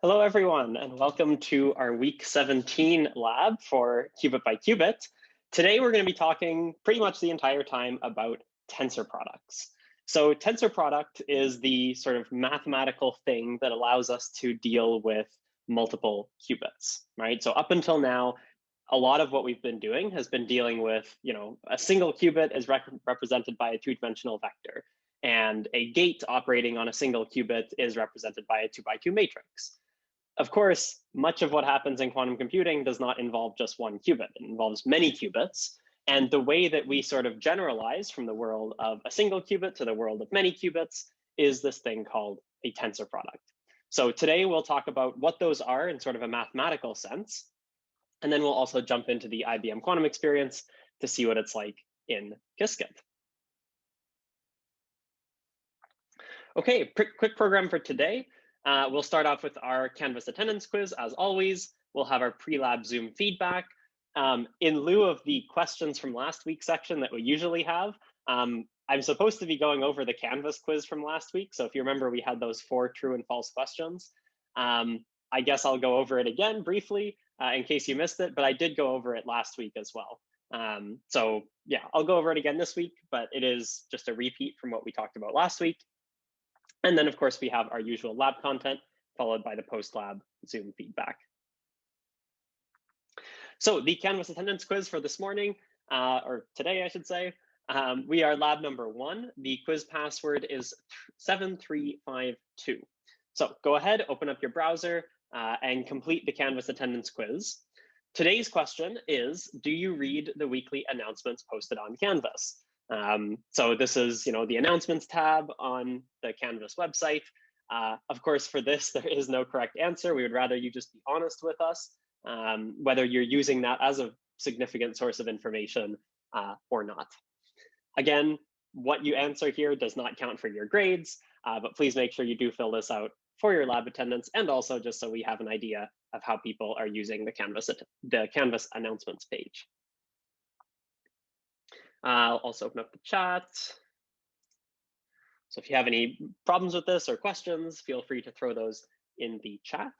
Hello, everyone, and welcome to our week 17 lab for Qubit by Qubit. Today, we're going to be talking pretty much the entire time about tensor products. So tensor product is the sort of mathematical thing that allows us to deal with multiple qubits, right? So up until now, a lot of what we've been doing has been dealing with, a single qubit is represented by a two-dimensional vector, and a gate operating on a single qubit is represented by a 2x2 matrix. Of course, much of what happens in quantum computing does not involve just one qubit. It involves many qubits. And the way that we sort of generalize from the world of a single qubit to the world of many qubits is this thing called a tensor product. So today we'll talk about what those are in sort of a mathematical sense. And then we'll also jump into the IBM quantum experience to see what it's like in Qiskit. Okay, quick program for today. We'll start off with our Canvas attendance quiz. As always, we'll have our pre-lab Zoom feedback. In lieu of the questions from last week's section that we usually have, I'm supposed to be going over the Canvas quiz from last week. So if you remember, we had those 4 true and false questions. I guess I'll go over it again briefly in case you missed it, but I did go over it last week as well. So yeah, I'll go over it again this week, but it is just a repeat from what we talked about last week. And then, of course, we have our usual lab content, followed by the post-lab Zoom feedback. So the Canvas attendance quiz for this morning, or today, I should say, we are lab number 1. The quiz password is 7352. So go ahead, open up your browser, and complete the Canvas attendance quiz. Today's question is, do you read the weekly announcements posted on Canvas? So this is, the announcements tab on the Canvas website. Of course, for this, there is no correct answer. We would rather you just be honest with us, whether you're using that as a significant source of information or not. Again, what you answer here does not count for your grades, but please make sure you do fill this out for your lab attendance, and also just so we have an idea of how people are using the Canvas announcements page. I'll also open up the chat. So if you have any problems with this or questions, feel free to throw those in the chat.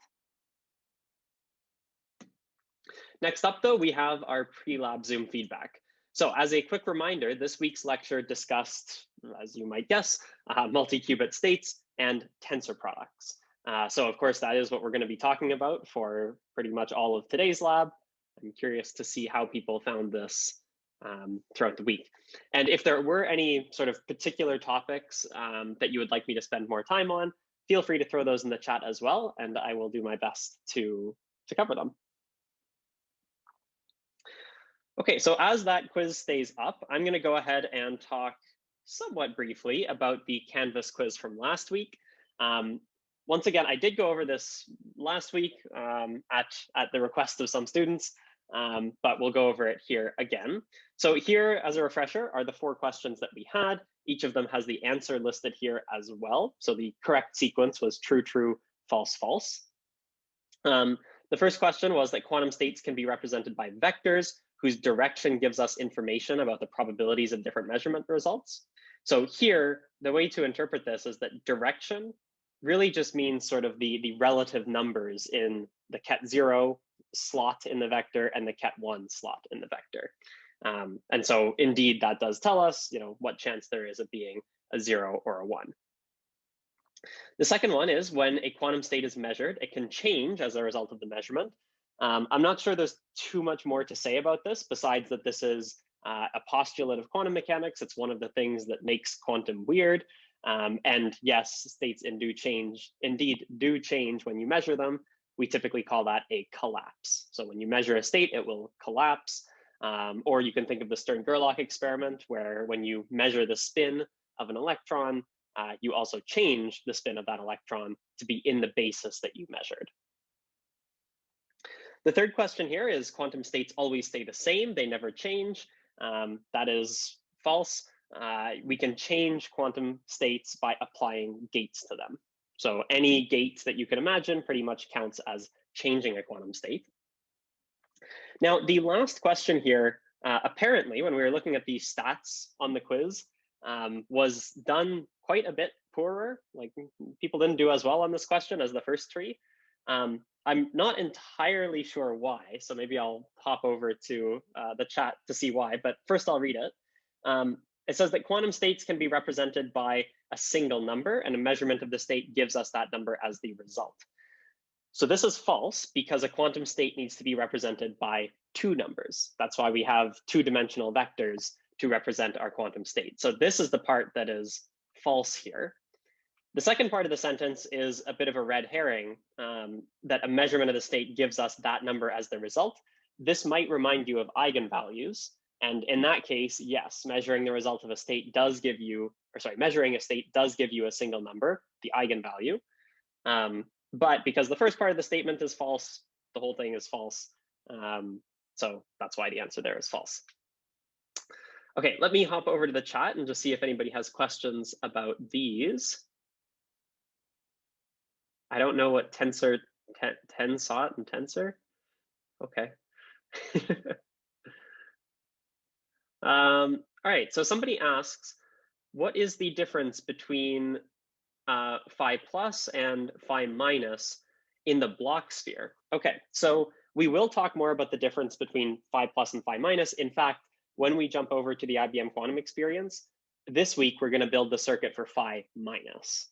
Next up, though, we have our pre-lab Zoom feedback. So as a quick reminder, this week's lecture discussed, as you might guess, multi-qubit states and tensor products. So of course, that is what we're going to be talking about for pretty much all of today's lab. I'm curious to see how people found this throughout the week. And if there were any sort of particular topics that you would like me to spend more time on, feel free to throw those in the chat as well, and I will do my best to cover them. Okay, so as that quiz stays up, I'm going to go ahead and talk somewhat briefly about the Canvas quiz from last week. Once again, I did go over this last week at the request of some students, but we'll go over it here again. So here, as a refresher, are the 4 questions that we had. Each of them has the answer listed here as well. So the correct sequence was true, true, false, false. The first question was that quantum states can be represented by vectors whose direction gives us information about the probabilities of different measurement results. So here, the way to interpret this is that direction really just means sort of the relative numbers in the ket 0 slot in the vector and the ket 1 slot in the vector. And so indeed, that does tell us, what chance there is of being a 0 or a 1. The second one is when a quantum state is measured, it can change as a result of the measurement. I'm not sure there's too much more to say about this, besides that this is a postulate of quantum mechanics. It's one of the things that makes quantum weird. And yes, states indeed do change when you measure them. We typically call that a collapse. So when you measure a state, it will collapse. Or you can think of the Stern-Gerlach experiment, where when you measure the spin of an electron, you also change the spin of that electron to be in the basis that you measured. The third question here is quantum states always stay the same. They never change. That is false. We can change quantum states by applying gates to them. So any gate that you can imagine pretty much counts as changing a quantum state. Now, the last question here, apparently, when we were looking at the stats on the quiz, was done quite a bit poorer. Like, people didn't do as well on this question as the first 3. I'm not entirely sure why, so maybe I'll hop over to the chat to see why, but first I'll read it. It says that quantum states can be represented by a single number, and a measurement of the state gives us that number as the result. So this is false because a quantum state needs to be represented by two numbers. That's why we have two-dimensional vectors to represent our quantum state. So this is the part that is false here. The second part of the sentence is a bit of a red herring, that a measurement of the state gives us that number as the result. This might remind you of eigenvalues. And in that case, yes, measuring the result of a state does give you, measuring a state does give you a single number, the eigenvalue. But because the first part of the statement is false, the whole thing is false. So that's why the answer there is false. Okay, let me hop over to the chat and just see if anybody has questions about these. I don't know what tensor, tensot and tensor. Okay. All right, so somebody asks, what is the difference between phi plus and phi minus in the block sphere? Okay, so we will talk more about the difference between phi plus and phi minus. In fact, when we jump over to the IBM quantum experience, this week we're going to build the circuit for phi minus.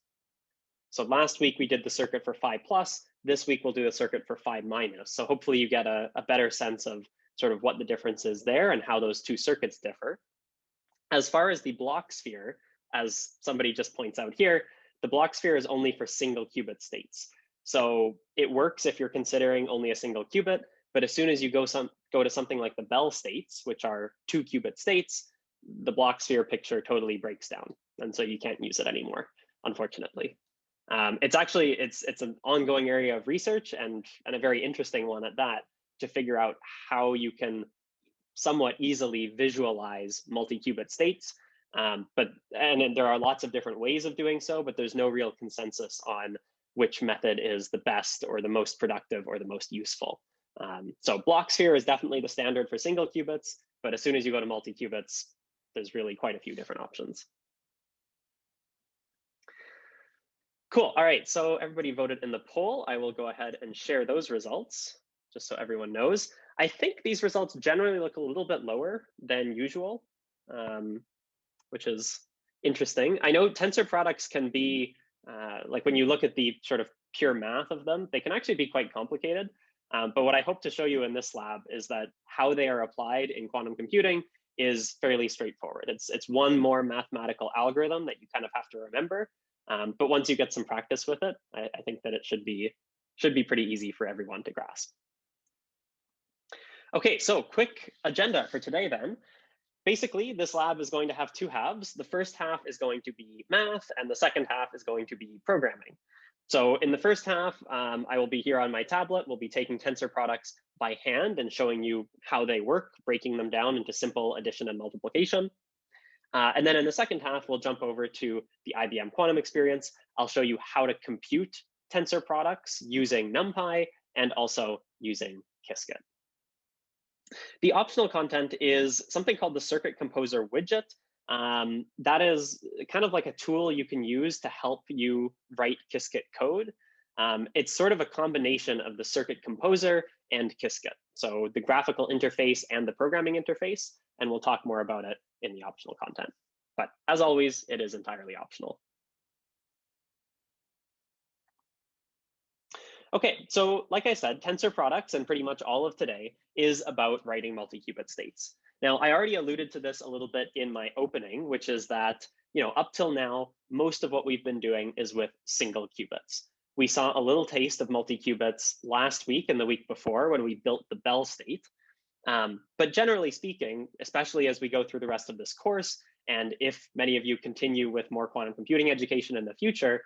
So last week we did the circuit for phi plus. This week we'll do a circuit for phi minus. So hopefully you get a better sense of sort of what the difference is there and how those two circuits differ. As far as the block sphere, as somebody just points out here, the block sphere is only for single qubit states. So it works if you're considering only a single qubit, but as soon as you go to something like the Bell states, which are 2 qubit states, the block sphere picture totally breaks down. And so you can't use it anymore, unfortunately. It's actually, it's an ongoing area of research and a very interesting one at that, to figure out how you can somewhat easily visualize multi-qubit states. And there are lots of different ways of doing so, but there's no real consensus on which method is the best or the most productive or the most useful. So block sphere is definitely the standard for single qubits, but as soon as you go to multi-qubits, there's really quite a few different options. Cool, all right, so everybody voted in the poll. I will go ahead and share those results, just so everyone knows. I think these results generally look a little bit lower than usual, which is interesting. I know tensor products can be, like when you look at the sort of pure math of them, they can actually be quite complicated. But what I hope to show you in this lab is that how they are applied in quantum computing is fairly straightforward. It's one more mathematical algorithm that you kind of have to remember. But once you get some practice with it, I think that it should be pretty easy for everyone to grasp. Okay, so quick agenda for today then. Basically, this lab is going to have two halves. The first half is going to be math, and the second half is going to be programming. So in the first half, I will be here on my tablet. We'll be taking tensor products by hand and showing you how they work, breaking them down into simple addition and multiplication. And then in the second half, we'll jump over to the IBM quantum experience. I'll show you how to compute tensor products using Numpy and also using Qiskit. The optional content is something called the Circuit Composer widget. That is kind of like a tool you can use to help you write Qiskit code. It's sort of a combination of the Circuit Composer and Qiskit, so the graphical interface and the programming interface, and we'll talk more about it in the optional content. But as always, it is entirely optional. Okay, so like I said, tensor products and pretty much all of today is about writing multi-qubit states. Now, I already alluded to this a little bit in my opening, which is that, up till now, most of what we've been doing is with single qubits. We saw a little taste of multi-qubits last week and the week before when we built the Bell state. But generally speaking, especially as we go through the rest of this course, and if many of you continue with more quantum computing education in the future,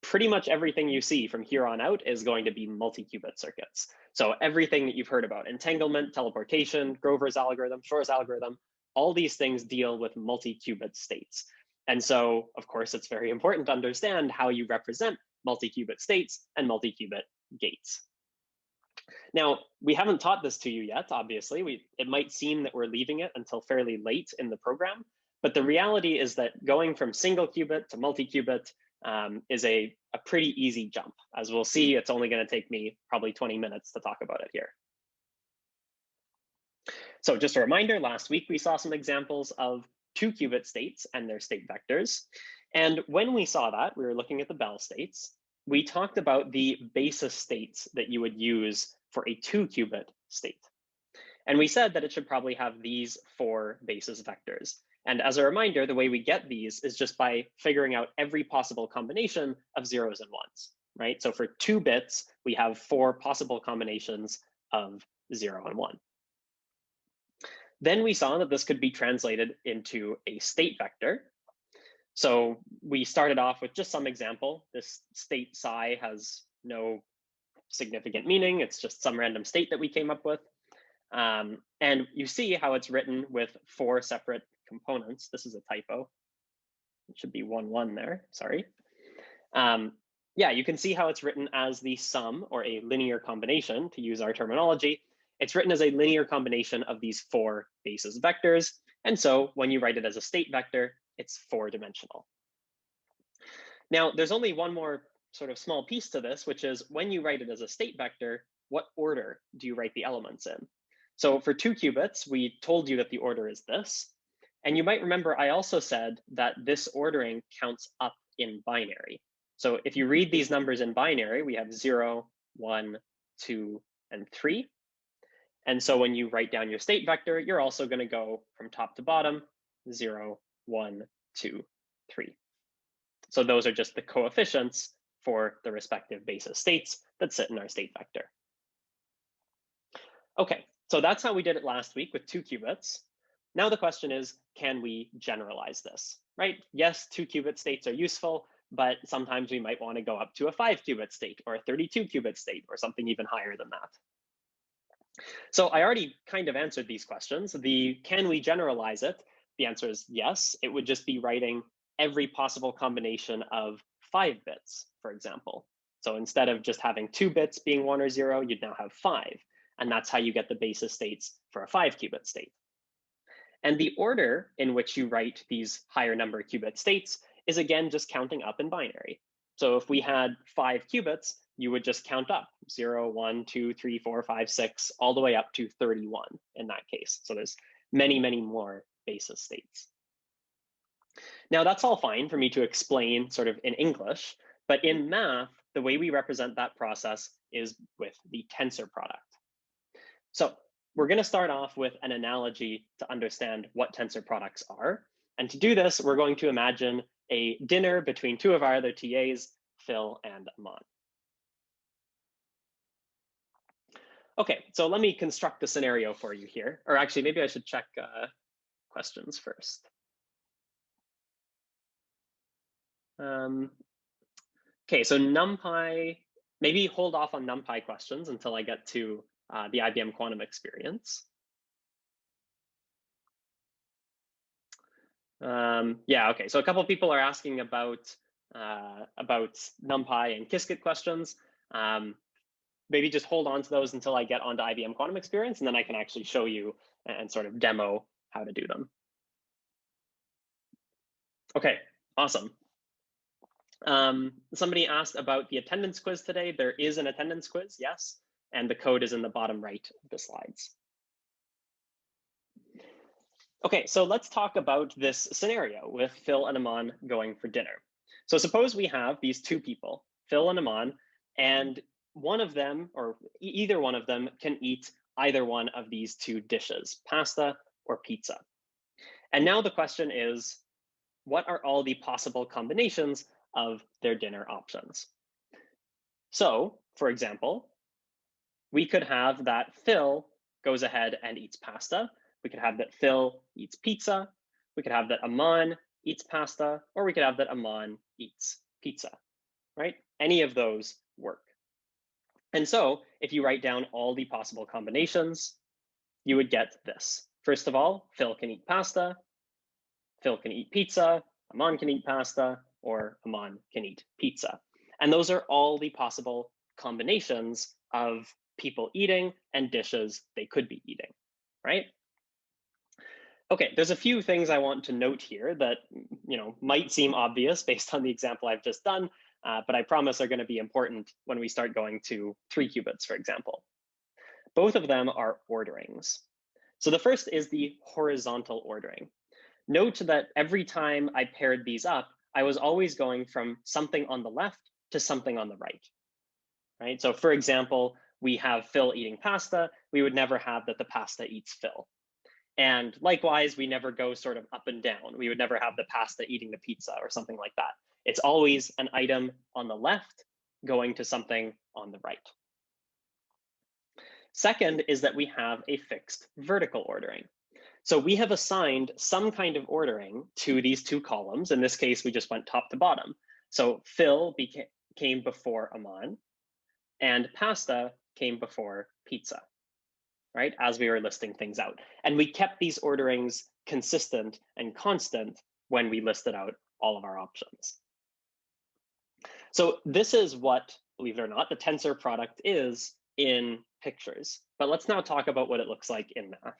pretty much everything you see from here on out is going to be multi-qubit circuits. So everything that you've heard about, entanglement, teleportation, Grover's algorithm, Shor's algorithm, all these things deal with multi-qubit states. And so, of course, it's very important to understand how you represent multi-qubit states and multi-qubit gates. Now, we haven't taught this to you yet, obviously. It might seem that we're leaving it until fairly late in the program, but the reality is that going from single qubit to multi-qubit is a pretty easy jump. As we'll see, it's only going to take me probably 20 minutes to talk about it here. So just a reminder, last week we saw some examples of 2-qubit states and their state vectors. And when we saw that, we were looking at the Bell states. We talked about the basis states that you would use for a 2-qubit state. And we said that it should probably have these 4 basis vectors. And as a reminder, the way we get these is just by figuring out every possible combination of zeros and ones, right? So for 2 bits, we have 4 possible combinations of 0 and 1. Then we saw that this could be translated into a state vector. So we started off with just some example. This state psi has no significant meaning. It's just some random state that we came up with. And you see how it's written with 4 separate components. This is a typo. It should be 1, 1 there, sorry. Yeah, you can see how it's written as the sum, or a linear combination, to use our terminology. It's written as a linear combination of these 4 basis vectors. And so when you write it as a state vector, it's 4-dimensional. Now, there's only one more sort of small piece to this, which is when you write it as a state vector, what order do you write the elements in? So for 2 qubits, we told you that the order is this. And you might remember I also said that this ordering counts up in binary. So if you read these numbers in binary, we have 0, 1, 2, and 3. And so when you write down your state vector, you're also going to go from top to bottom, 0, 1, 2, 3. So those are just the coefficients for the respective basis states that sit in our state vector. Okay, so that's how we did it last week with 2 qubits. Now the question is, can we generalize this, right? Yes, 2-qubit states are useful, but sometimes we might want to go up to a 5-qubit state or a 32-qubit state or something even higher than that. So I already kind of answered these questions. Can we generalize it? The answer is yes. It would just be writing every possible combination of 5 bits, for example. So instead of just having 2 bits being 1 or 0, you'd now have 5. And that's how you get the basis states for a 5-qubit state. And the order in which you write these higher number qubit states is again just counting up in binary. So if we had 5 qubits, you would just count up 0, 1, 2, 3, 4, 5, 6, all the way up to 31 in that case. So there's many, many more basis states. Now that's all fine for me to explain sort of in English, but in math, the way we represent that process is with the tensor product. So we're going to start off with an analogy to understand what tensor products are. And to do this, we're going to imagine a dinner between 2 of our other TAs, Phil and Aman. Okay, so let me construct the scenario for you here. Or actually, maybe I should check questions first. Okay, so NumPy, maybe hold off on NumPy questions until I get to the IBM Quantum experience. Yeah, okay, so a couple of people are asking about NumPy and Qiskit questions. Maybe just hold on to those until I get onto IBM Quantum experience, and then I can actually show you and sort of demo how to do them. Okay, awesome. Somebody asked about the attendance quiz today. There is an attendance quiz, yes, and the code is in the bottom right of the slides. Okay, so let's talk about this scenario with Phil and Aman going for dinner. So suppose we have these 2 people, Phil and Aman, and one of them, or either one of them, can eat either one of these 2 dishes, pasta or pizza. And now the question is, what are all the possible combinations of their dinner options? So, for example, we could have that Phil goes ahead and eats pasta. We could have that Phil eats pizza. We could have that Aman eats pasta, or we could have that Aman eats pizza, right? Any of those work. And so if you write down all the possible combinations, you would get this. First of all, Phil can eat pasta, Phil can eat pizza, Aman can eat pasta, or Aman can eat pizza. And those are all the possible combinations of people eating and dishes they could be eating, right? Okay, there's a few things I want to note here that might seem obvious based on the example I've just done, but I promise are going to be important when we start going to 3 qubits, for example. Both of them are orderings. So the first is the horizontal ordering. Note that every time I paired these up, I was always going from something on the left to something on the right? So for example, we have Phil eating pasta. We would never have that the pasta eats Phil. And likewise, we never go sort of up and down. We would never have the pasta eating the pizza or something like that. It's always an item on the left going to something on the right. Second is that we have a fixed vertical ordering. So we have assigned some kind of ordering to these two columns. In this case, we just went top to bottom. So Phil came before Aman, and pasta came before pizza, right? As we were listing things out. And we kept these orderings consistent and constant when we listed out all of our options. So this is what, believe it or not, the tensor product is in pictures. But let's now talk about what it looks like in math.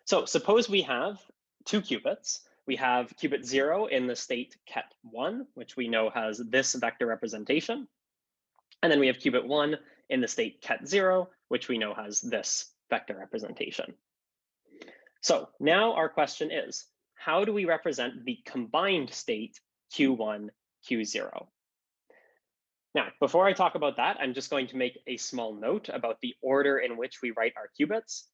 So suppose we have 2 qubits. We have qubit 0 in the state ket1, which we know has this vector representation. And then we have qubit 1 in the state ket0, which we know has this vector representation. So now our question is, how do we represent the combined state q1, q0? Now, before I talk about that, I'm just going to make a small note about the order in which we write our qubits.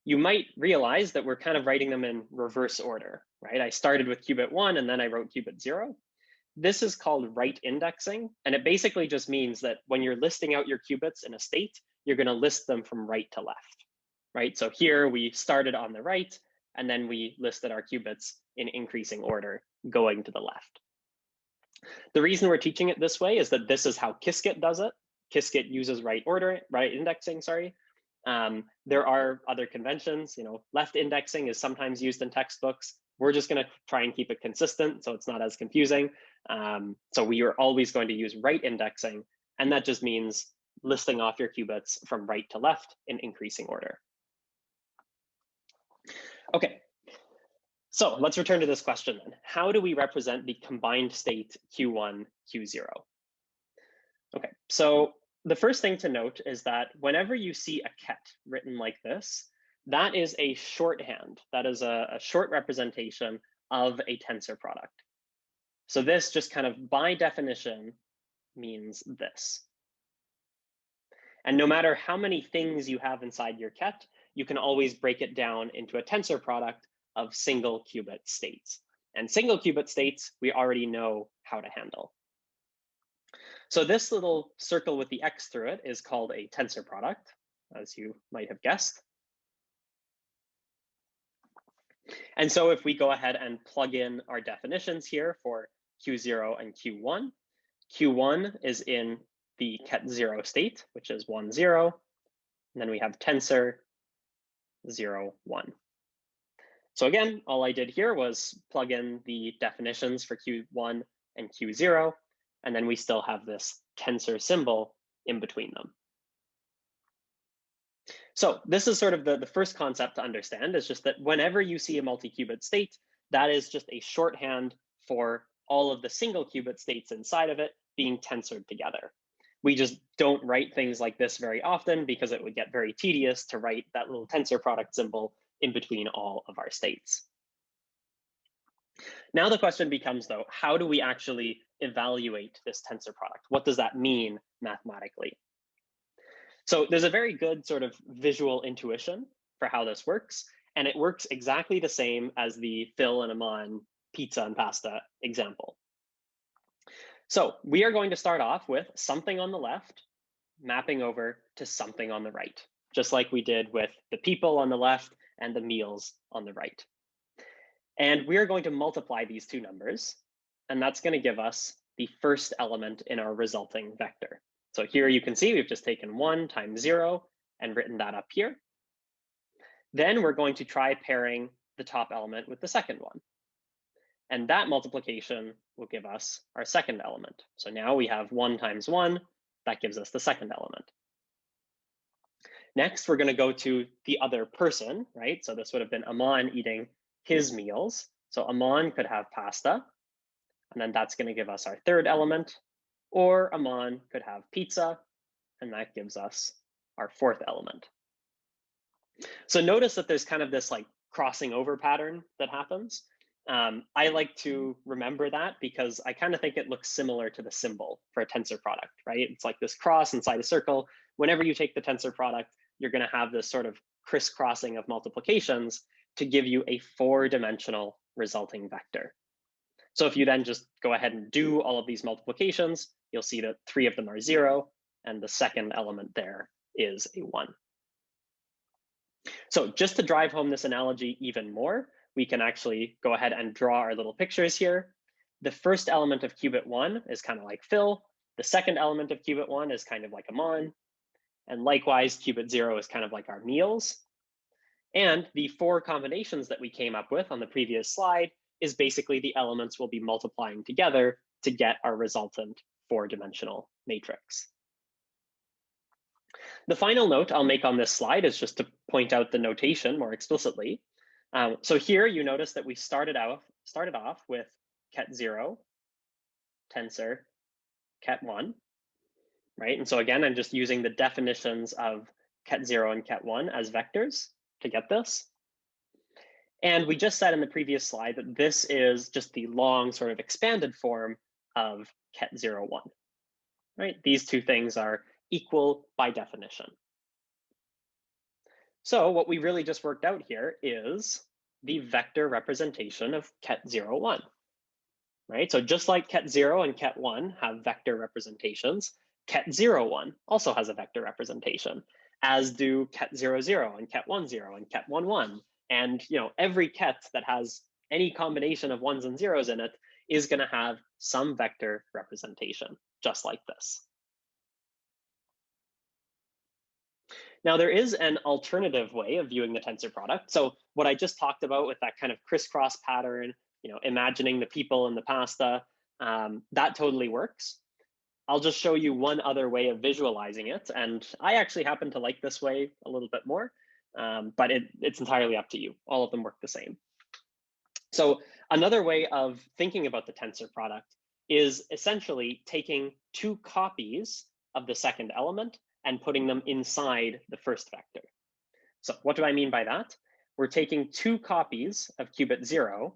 You might realize that we're kind of writing them in reverse order, right? I started with qubit 1 and then I wrote qubit 0. This is called right indexing, and it basically just means that when you're listing out your qubits in a state, you're going to list them from right to left, right? So here we started on the right, and then we listed our qubits in increasing order going to the left. The reason we're teaching it this way is that this is how Qiskit does it. Qiskit uses right indexing, sorry. There are other conventions, left indexing is sometimes used in textbooks. We're just going to try and keep it consistent so it's not as confusing. So we are always going to use right indexing, and that just means listing off your qubits from right to left in increasing order. Okay, so let's return to this question then. How do we represent the combined state Q1, Q0? Okay, so the first thing to note is that whenever you see a ket written like this, that is a shorthand. That is a short representation of a tensor product. So this just kind of by definition means this. And no matter how many things you have inside your ket, you can always break it down into a tensor product of single qubit states. And single qubit states, we already know how to handle. So this little circle with the X through it is called a tensor product, as you might have guessed. And so if we go ahead and plug in our definitions here for Q0 and Q1, Q1 is in the ket0 state, which is 1, 0. And then we have tensor 0, 1. So again, all I did here was plug in the definitions for Q1 and Q0, and then we still have this tensor symbol in between them. So this is sort of the first concept to understand, is just that whenever you see a multi-qubit state, that is just a shorthand for all of the single qubit states inside of it being tensored together. We just don't write things like this very often because it would get very tedious to write that little tensor product symbol in between all of our states. Now the question becomes, though, how do we actually evaluate this tensor product? What does that mean mathematically? So there's a very good sort of visual intuition for how this works, and it works exactly the same as the Phil and Aman pizza and pasta example. So we are going to start off with something on the left mapping over to something on the right, just like we did with the people on the left and the meals on the right. And we are going to multiply these two numbers, and that's going to give us the first element in our resulting vector. So here you can see we've just taken 1 times 0 and written that up here. Then we're going to try pairing the top element with the second one. And that multiplication will give us our second element. So now we have 1 times 1, that gives us the second element. Next, we're going to go to the other person, right? So this would have been Aman eating his meals. So Aman could have pasta, and then that's going to give us our third element. Or Aman could have pizza, and that gives us our fourth element. So notice that there's kind of this like crossing over pattern that happens. I like to remember that because I kind of think it looks similar to the symbol for a tensor product, right? It's like this cross inside a circle. Whenever you take the tensor product, you're going to have this sort of crisscrossing of multiplications to give you a 4-dimensional resulting vector. So if you then just go ahead and do all of these multiplications, you'll see that 3 of them are 0, and the second element there is a 1. So just to drive home this analogy even more, we can actually go ahead and draw our little pictures here. The first element of qubit 1 is kind of like Phil. The second element of qubit 1 is kind of like Aman. And likewise, qubit 0 is kind of like our meals. And the 4 combinations that we came up with on the previous slide is basically the elements we'll be multiplying together to get our resultant 4-dimensional matrix. The final note I'll make on this slide is just to point out the notation more explicitly. So here you notice that we started off with ket 0, tensor, ket 1, right? And so again, I'm just using the definitions of ket 0 and ket 1 as vectors to get this. And we just said in the previous slide that this is just the long sort of expanded form of ket 0, 1, right? These two things are equal by definition. So what we really just worked out here is the vector representation of ket 0, 1, right? So just like ket 0 and ket 1 have vector representations, ket 0, 1 also has a vector representation, as do ket 0, 0 and ket 1, 0 and ket 1, 1. And every ket that has any combination of 1s and 0s in it is going to have some vector representation, just like this. Now, there is an alternative way of viewing the tensor product. So what I just talked about with that kind of crisscross pattern, imagining the people and the pasta, that totally works. I'll just show you one other way of visualizing it. And I actually happen to like this way a little bit more, but it's entirely up to you. All of them work the same. So another way of thinking about the tensor product is essentially taking 2 copies of the second element and putting them inside the first vector. So what do I mean by that? We're taking 2 copies of qubit 0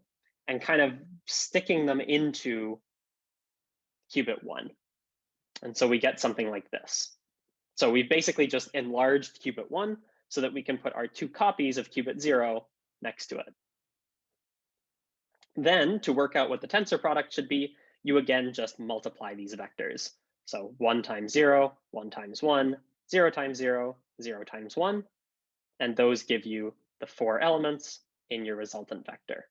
and kind of sticking them into qubit 1. And so we get something like this. So we've basically just enlarged qubit 1 so that we can put our 2 copies of qubit 0 next to it. Then to work out what the tensor product should be, you again just multiply these vectors. So 1 times 0, 1 times 1, 0 times 0, 0 times 1. And those give you the 4 elements in your resultant vector.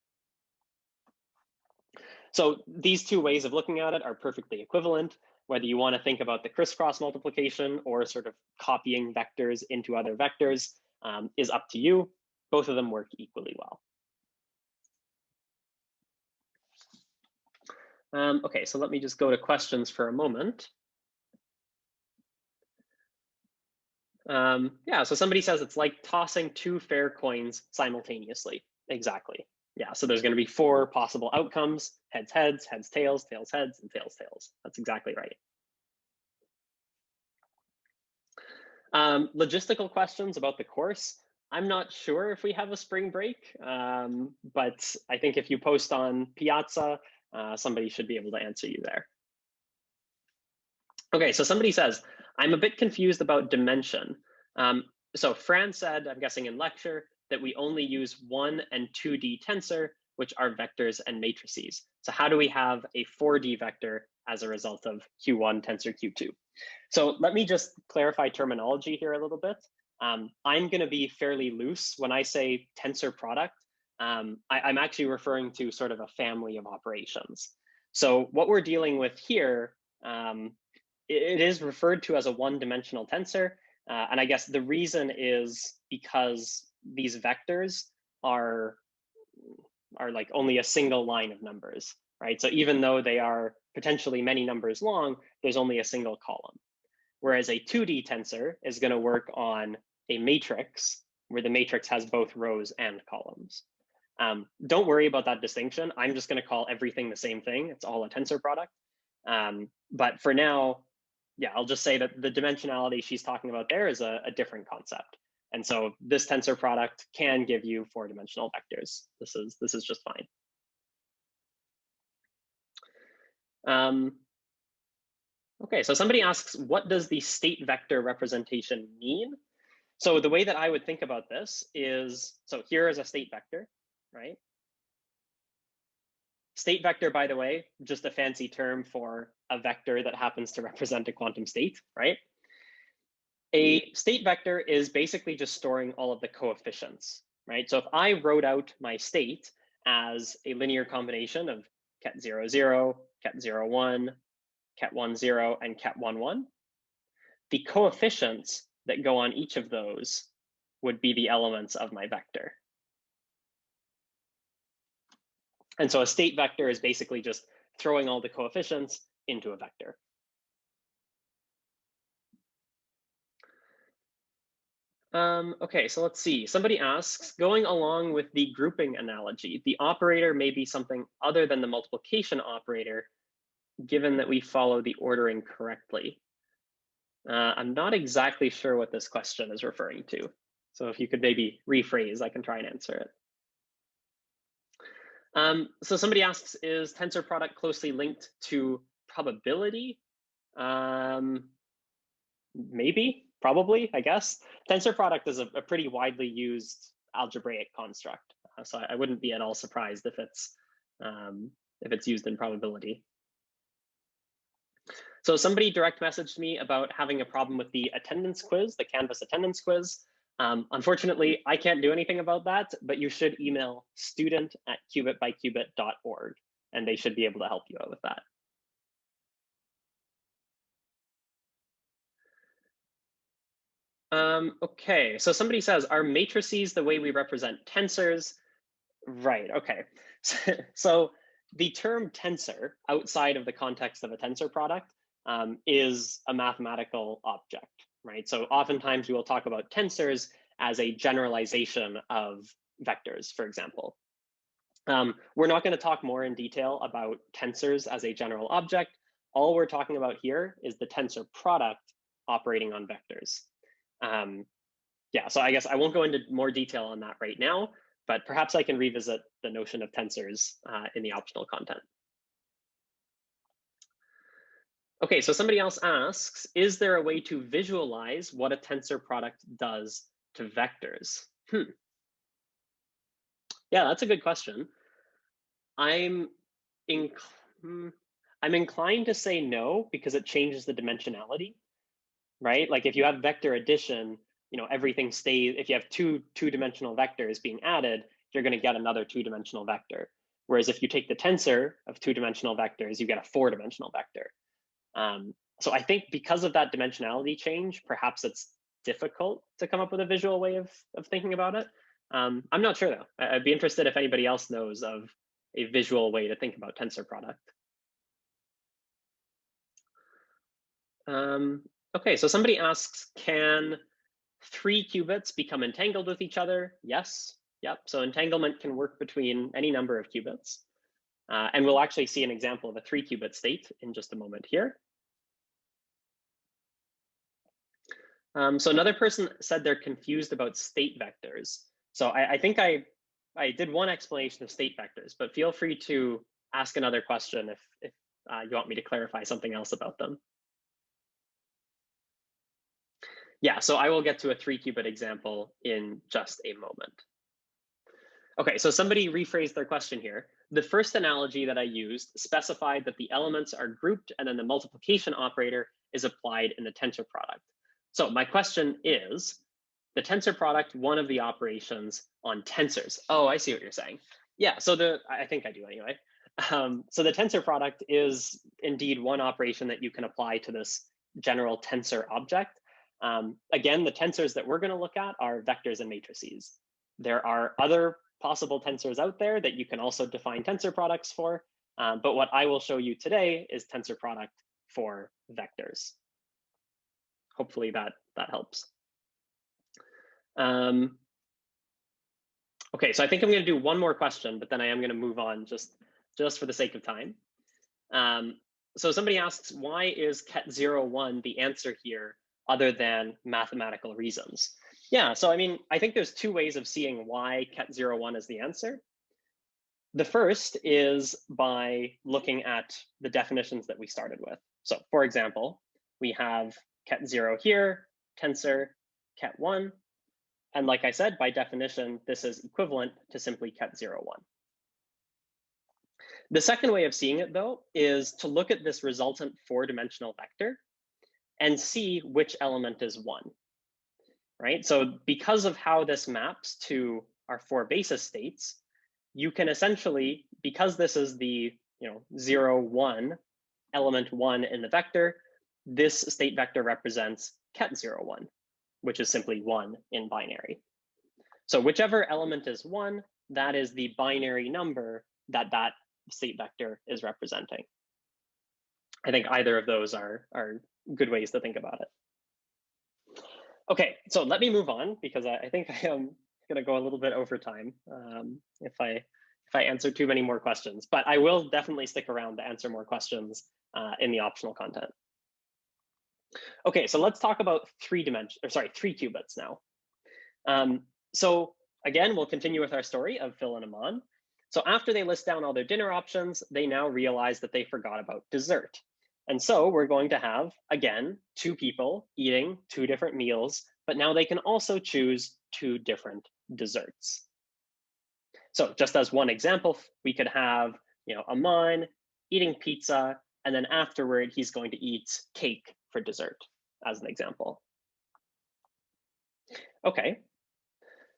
So these 2 ways of looking at it are perfectly equivalent. Whether you want to think about the crisscross multiplication or sort of copying vectors into other vectors is up to you. Both of them work equally well. Okay, so let me just go to questions for a moment. Yeah, so somebody says it's like tossing 2 fair coins simultaneously. Exactly. Yeah, so there's going to be 4 possible outcomes: heads, heads, heads, tails, tails, heads, and tails, tails. That's exactly right. Logistical questions about the course. I'm not sure if we have a spring break, but I think if you post on Piazza, somebody should be able to answer you there. Okay, so somebody says, I'm a bit confused about dimension. So Fran said, I'm guessing in lecture, that we only use 1 and 2D tensor, which are vectors and matrices. So how do we have a 4D vector as a result of Q1 tensor Q2? So let me just clarify terminology here a little bit. I'm going to be fairly loose when I say tensor product. I'm actually referring to sort of a family of operations. So what we're dealing with here, it is referred to as a one-dimensional tensor. And I guess the reason is because these vectors are like only a single line of numbers, right? So even though they are potentially many numbers long, there's only a single column. Whereas a 2D tensor is going to work on a matrix where the matrix has both rows and columns. Don't worry about that distinction. I'm just going to call everything the same thing. It's all a tensor product. But for now, yeah, I'll just say that the dimensionality she's talking about there is a different concept. And so this tensor product can give you 4-dimensional vectors. This is just fine. Okay, so somebody asks, what does the state vector representation mean? So the way that I would think about this is, so here is a state vector, right? State vector, by the way, just a fancy term for a vector that happens to represent a quantum state, right? A state vector is basically just storing all of the coefficients, right? So if I wrote out my state as a linear combination of ket 0, 0, ket 0, 1, ket 1, 0, and ket 1, 1, the coefficients that go on each of those would be the elements of my vector. And so a state vector is basically just throwing all the coefficients into a vector. Okay, so let's see. Somebody asks, going along with the grouping analogy, the operator may be something other than the multiplication operator, given that we follow the ordering correctly. I'm not exactly sure what this question is referring to. So if you could maybe rephrase, I can try and answer it. So somebody asks, is tensor product closely linked to probability? Maybe, probably, I guess. Tensor product is a pretty widely used algebraic construct. So I wouldn't be at all surprised if it's used in probability. So somebody direct messaged me about having a problem with the attendance quiz, the Canvas attendance quiz. Unfortunately, I can't do anything about that, but you should email student@qubitbyqubit.org, and they should be able to help you out with that. Okay, so somebody says, are matrices the way we represent tensors? Right, okay. So the term tensor outside of the context of a tensor product is a mathematical object, right? So oftentimes we will talk about tensors as a generalization of vectors, for example. We're not going to talk more in detail about tensors as a general object. All we're talking about here is the tensor product operating on vectors. Yeah, so I guess I won't go into more detail on that right now, but perhaps I can revisit the notion of tensors in the optional content. Okay, so somebody else asks, is there a way to visualize what a tensor product does to vectors? Yeah, that's a good question. I'm inclined to say no, because it changes the dimensionality, right? Like if you have vector addition, everything stays. If you have two-dimensional vectors being added, you're going to get another two-dimensional vector. Whereas if you take the tensor of two-dimensional vectors, you get a four-dimensional vector. So I think because of that dimensionality change, perhaps it's difficult to come up with a visual way of thinking about it. I'm not sure though. I'd be interested if anybody else knows of a visual way to think about tensor product. Okay, so somebody asks, can 3 qubits become entangled with each other? Yes. Yep. So entanglement can work between any number of qubits. And we'll actually see an example of a 3-qubit state in just a moment here. So another person said they're confused about state vectors. So I think I did one explanation of state vectors, but feel free to ask another question if you want me to clarify something else about them. Yeah, so I will get to a 3-qubit example in just a moment. Okay, so somebody rephrased their question here. The first analogy that I used specified that the elements are grouped and then the multiplication operator is applied in the tensor product. So my question is, the tensor product one of the operations on tensors? Oh, I see what you're saying. Yeah, so I think I do anyway. So the tensor product is indeed one operation that you can apply to this general tensor object. Again, the tensors that we're going to look at are vectors and matrices. There are other possible tensors out there that you can also define tensor products for, but what I will show you today is tensor product for vectors. Hopefully that helps. Okay, so I think I'm going to do one more question, but then I am going to move on just for the sake of time. So somebody asks, why is ket 0, 1 the answer here other than mathematical reasons? Yeah, so I mean, I think there's two ways of seeing why ket 0, 1 is the answer. The first is by looking at the definitions that we started with. So for example, we have ket 0 here, tensor, ket 1. And like I said, by definition, this is equivalent to simply ket 0, 1. The second way of seeing it, though, is to look at this resultant four-dimensional vector and see which element is 1, right? So because of how this maps to our four basis states, you can essentially, because this is the 0, 1, element 1 in the vector, this state vector represents ket 0, 1, which is simply 1 in binary. So whichever element is 1, that is the binary number that that state vector is representing. I think either of those are good ways to think about it. Okay, so let me move on because I think I am going to go a little bit over time if I answer too many more questions, but I will definitely stick around to answer more questions in the optional content. Okay, so let's talk about 3 qubits now. So again, we'll continue with our story of Phil and Aman. So after they list down all their dinner options, they now realize that they forgot about dessert. And so we're going to have, again, 2 people eating 2 different meals, but now they can also choose 2 different desserts. So just as one example, we could have, Aman eating pizza, and then afterward, he's going to eat cake for dessert, as an example. Okay.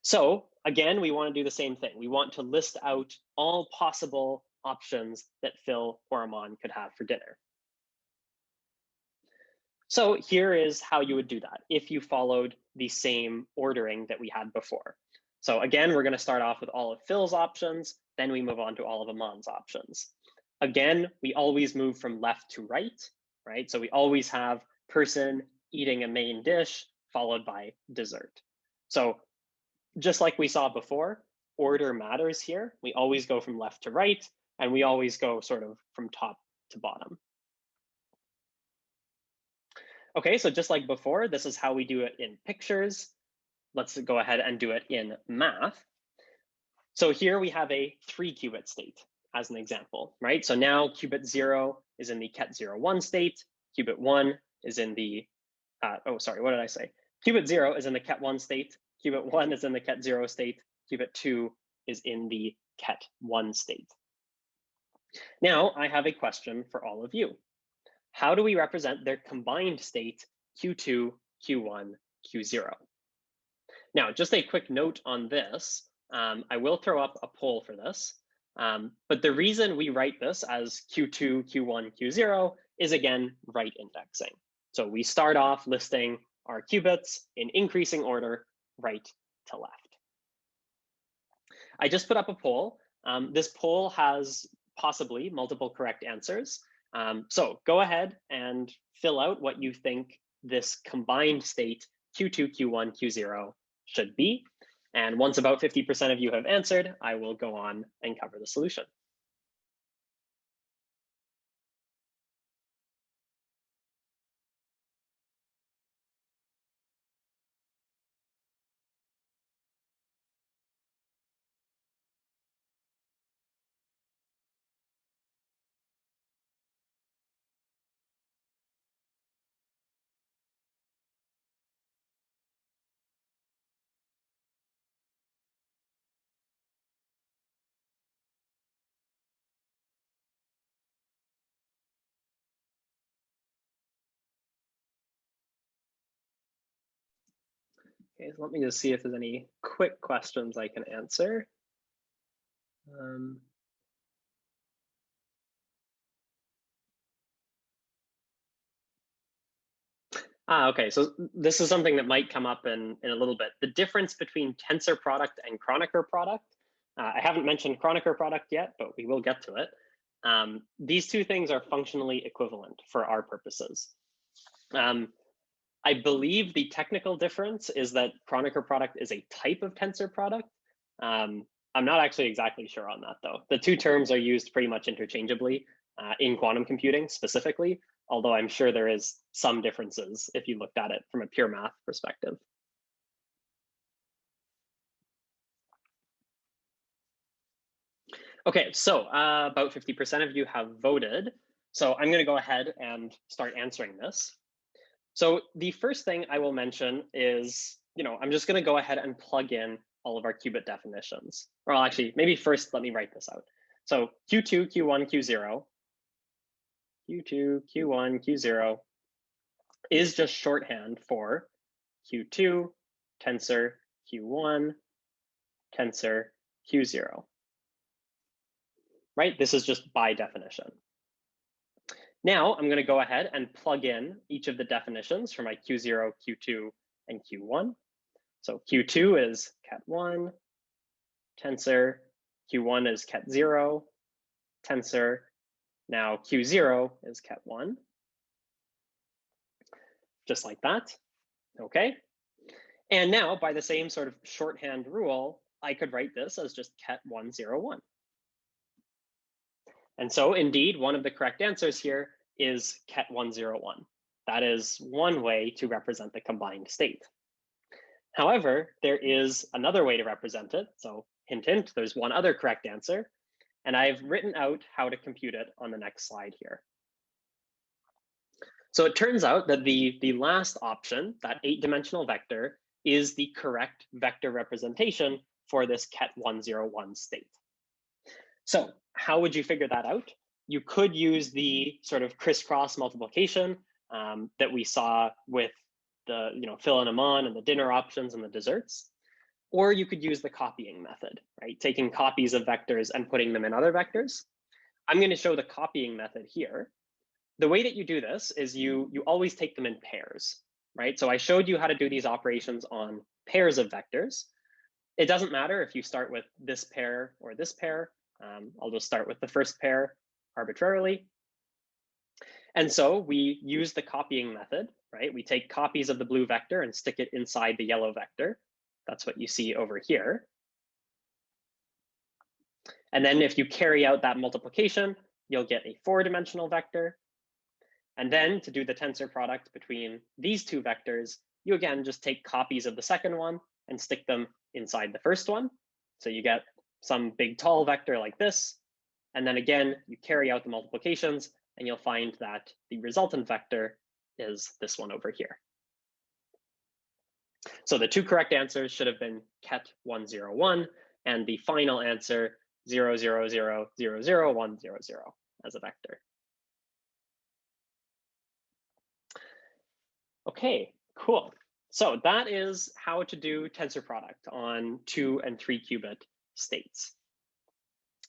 So again, we want to do the same thing. We want to list out all possible options that Phil or Aman could have for dinner. So here is how you would do that if you followed the same ordering that we had before. So again, we're going to start off with all of Phil's options, then we move on to all of Aman's options. Again, we always move from left to right? So we always have person eating a main dish followed by dessert. So just like we saw before, order matters here. We always go from left to right, and we always go sort of from top to bottom. Okay, so just like before, this is how we do it in pictures. Let's go ahead and do it in math. So here we have a 3-qubit state as an example, right? So now qubit 0 is in the ket 0, 1 state. Qubit 1 is in the, Qubit 0 is in the ket 1 state. Qubit 1 is in the ket 0 state. Qubit 2 is in the ket 1 state. Now I have a question for all of you. How do we represent their combined state Q2, Q1, Q0? Now, just a quick note on this. I will throw up a poll for this, but the reason we write this as Q2, Q1, Q0 is, again, right indexing. So we start off listing our qubits in increasing order, right to left. I just put up a poll. This poll has possibly multiple correct answers. So go ahead and fill out what you think this combined state Q2, Q1, Q0 should be. And once about 50% of you have answered, I will go on and cover the solution. Okay, so let me just see if there's any quick questions I can answer. Okay, so this is something that might come up in a little bit. The difference between tensor product and Kronecker product. I haven't mentioned Kronecker product yet, but we will get to it. These two things are functionally equivalent for our purposes. I believe the technical difference is that Kronecker product is a type of tensor product. I'm not actually exactly sure on that, though. The two terms are used pretty much interchangeably in quantum computing specifically, although I'm sure there is some differences if you looked at it from a pure math perspective. Okay, so about 50% of you have voted. So I'm going to go ahead and start answering this. So the first thing I will mention is, I'm just going to go ahead and plug in all of our qubit definitions. Well, actually, maybe first let me write this out. So Q2, Q1, Q0, Q2, Q1, Q0 is just shorthand for Q2, tensor, Q1, tensor, Q0. Right? This is just by definition. Now I'm going to go ahead and plug in each of the definitions for my Q0, Q2, and Q1. So Q2 is ket1, tensor, Q1 is ket0, tensor. Now Q0 is ket1. Just like that. Okay. And now by the same sort of shorthand rule, I could write this as just ket101. And so indeed, one of the correct answers here is ket101. That is one way to represent the combined state. However, there is another way to represent it. So hint, hint, there's one other correct answer. And I've written out how to compute it on the next slide here. So it turns out that the last option, that 8-dimensional vector, is the correct vector representation for this ket101 state. So how would you figure that out? You could use the sort of crisscross multiplication that we saw with the fill in them on and the dinner options and the desserts. Or you could use the copying method, right? Taking copies of vectors and putting them in other vectors. I'm going to show the copying method here. The way that you do this is you always take them in pairs, right? So I showed you how to do these operations on pairs of vectors. It doesn't matter if you start with this pair or this pair. I'll just start with the first pair arbitrarily. And so we use the copying method, right? We take copies of the blue vector and stick it inside the yellow vector. That's what you see over here. And then if you carry out that multiplication, you'll get a 4-dimensional vector. And then to do the tensor product between these two vectors, you again just take copies of the second one and stick them inside the first one. So you get some big tall vector like this. And then again, you carry out the multiplications and you'll find that the resultant vector is this one over here. So the two correct answers should have been ket101 and the final answer 000000100 as a vector. Okay, cool. So that is how to do tensor product on 2 and 3 qubit states.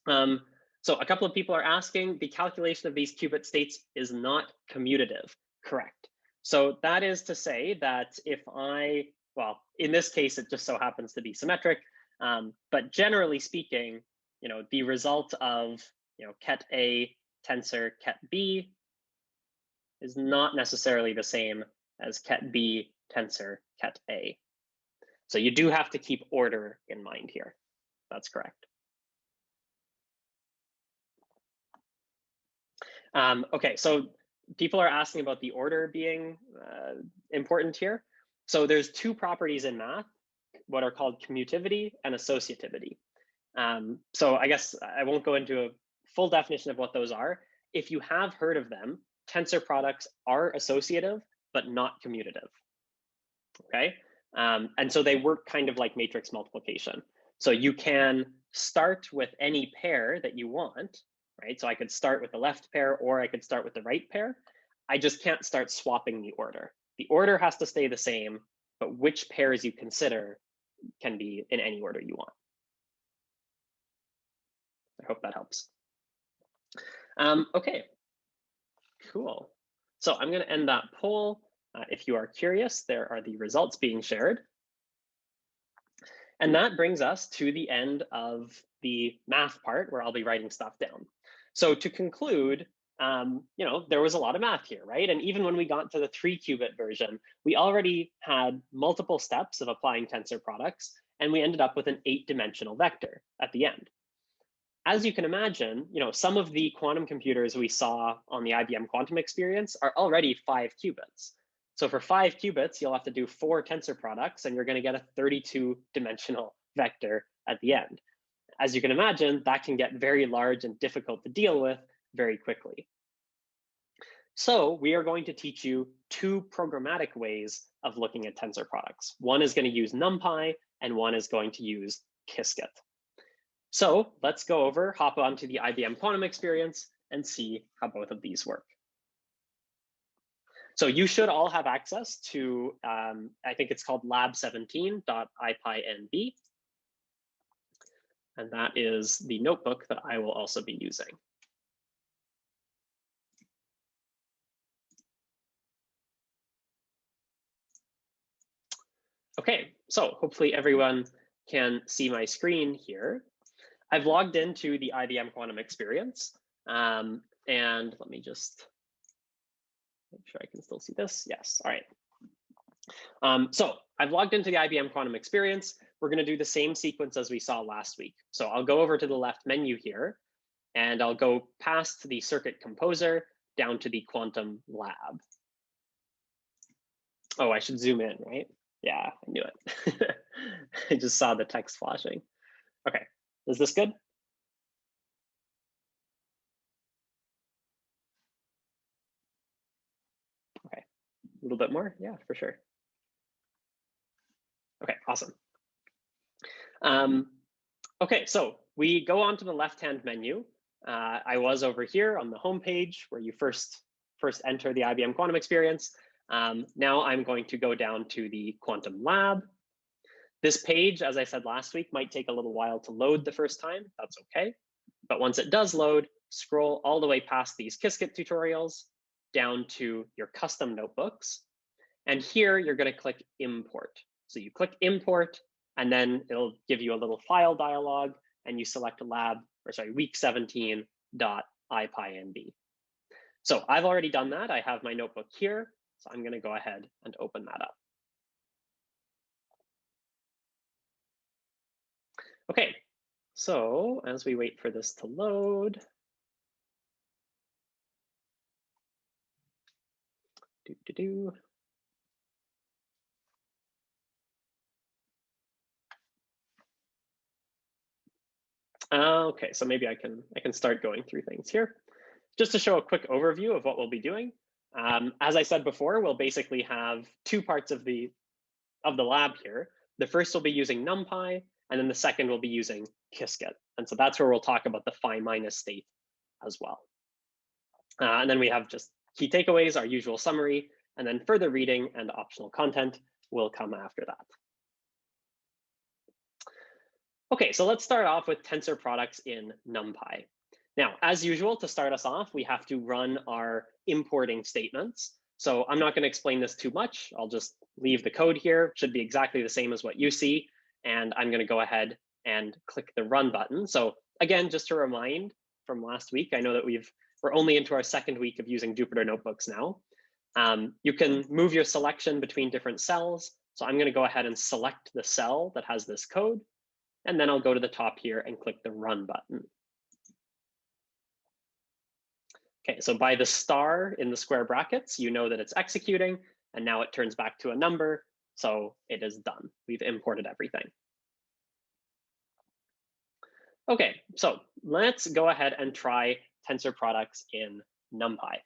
So a couple of people are asking, the calculation of these qubit states is not commutative, correct? So that is to say that if well, in this case, it just so happens to be symmetric, but generally speaking, the result of, ket A tensor ket B is not necessarily the same as ket B tensor ket A. So you do have to keep order in mind here. That's correct. Okay, so people are asking about the order being important here. So there's two properties in math, what are called commutativity and associativity. So I guess I won't go into a full definition of what those are. If you have heard of them, tensor products are associative, but not commutative. Okay, and so they work kind of like matrix multiplication. So you can start with any pair that you want, right? So I could start with the left pair or I could start with the right pair. I just can't start swapping the order. The order has to stay the same, but which pairs you consider can be in any order you want. I hope that helps. Okay, cool. So I'm going to end that poll. If you are curious, there are the results being shared. And that brings us to the end of the math part where I'll be writing stuff down. So to conclude, there was a lot of math here, right? And even when we got to the 3-qubit version, we already had multiple steps of applying tensor products, and we ended up with an 8-dimensional vector at the end. As you can imagine, some of the quantum computers we saw on the IBM quantum experience are already 5 qubits. So for 5 qubits, you'll have to do 4 tensor products, and you're going to get a 32-dimensional vector at the end. As you can imagine, that can get very large and difficult to deal with very quickly. So we are going to teach you 2 programmatic ways of looking at tensor products. One is going to use Numpy, and one is going to use Qiskit. So let's hop onto the IBM quantum experience and see how both of these work. So you should all have access to, I think it's called lab17.ipynb. And that is the notebook that I will also be using. Okay, so hopefully everyone can see my screen here. I've logged into the IBM quantum experience. And let me just make sure I can still see this. Yes, all right. So I've logged into the IBM quantum experience. We're going to do the same sequence as we saw last week. So I'll go over to the left menu here, and I'll go past the circuit composer down to the quantum lab. Oh, I should zoom in, right? Yeah, I knew it. I just saw the text flashing. Okay, is this good? Okay, a little bit more, yeah, for sure. Okay, awesome. Okay, so we go on to the left-hand menu. I was over here on the home page where you first enter the IBM quantum experience. Now I'm going to go down to the quantum lab. This page, as I said last week, might take a little while to load the first time. That's okay. But once it does load, scroll all the way past these Qiskit tutorials down to your custom notebooks. And here you're going to click import. So you click import, and then it'll give you a little file dialog, and you select week 17.ipynb. So I've already done that. I have my notebook here. So I'm going to go ahead and open that up. Okay, so as we wait for this to load, okay, so maybe I can start going through things here. Just to show a quick overview of what we'll be doing. As I said before, we'll basically have 2 parts of the lab here. The first will be using Numpy, and then the second will be using Qiskit. And so that's where we'll talk about the phi minus state as well. And then we have just key takeaways, our usual summary, and then further reading and optional content will come after that. Okay, so let's start off with tensor products in Numpy. Now, as usual, to start us off, we have to run our importing statements. So I'm not going to explain this too much. I'll just leave the code here. It should be exactly the same as what you see. And I'm going to go ahead and click the run button. So again, just to remind from last week, I know that we're only into our 2nd week of using Jupyter Notebooks now. You can move your selection between different cells. So I'm going to go ahead and select the cell that has this code. And then I'll go to the top here and click the run button. Okay, so by the star in the square brackets, you know that it's executing, and now it turns back to a number, so it is done. We've imported everything. Okay, so let's go ahead and try tensor products in Numpy.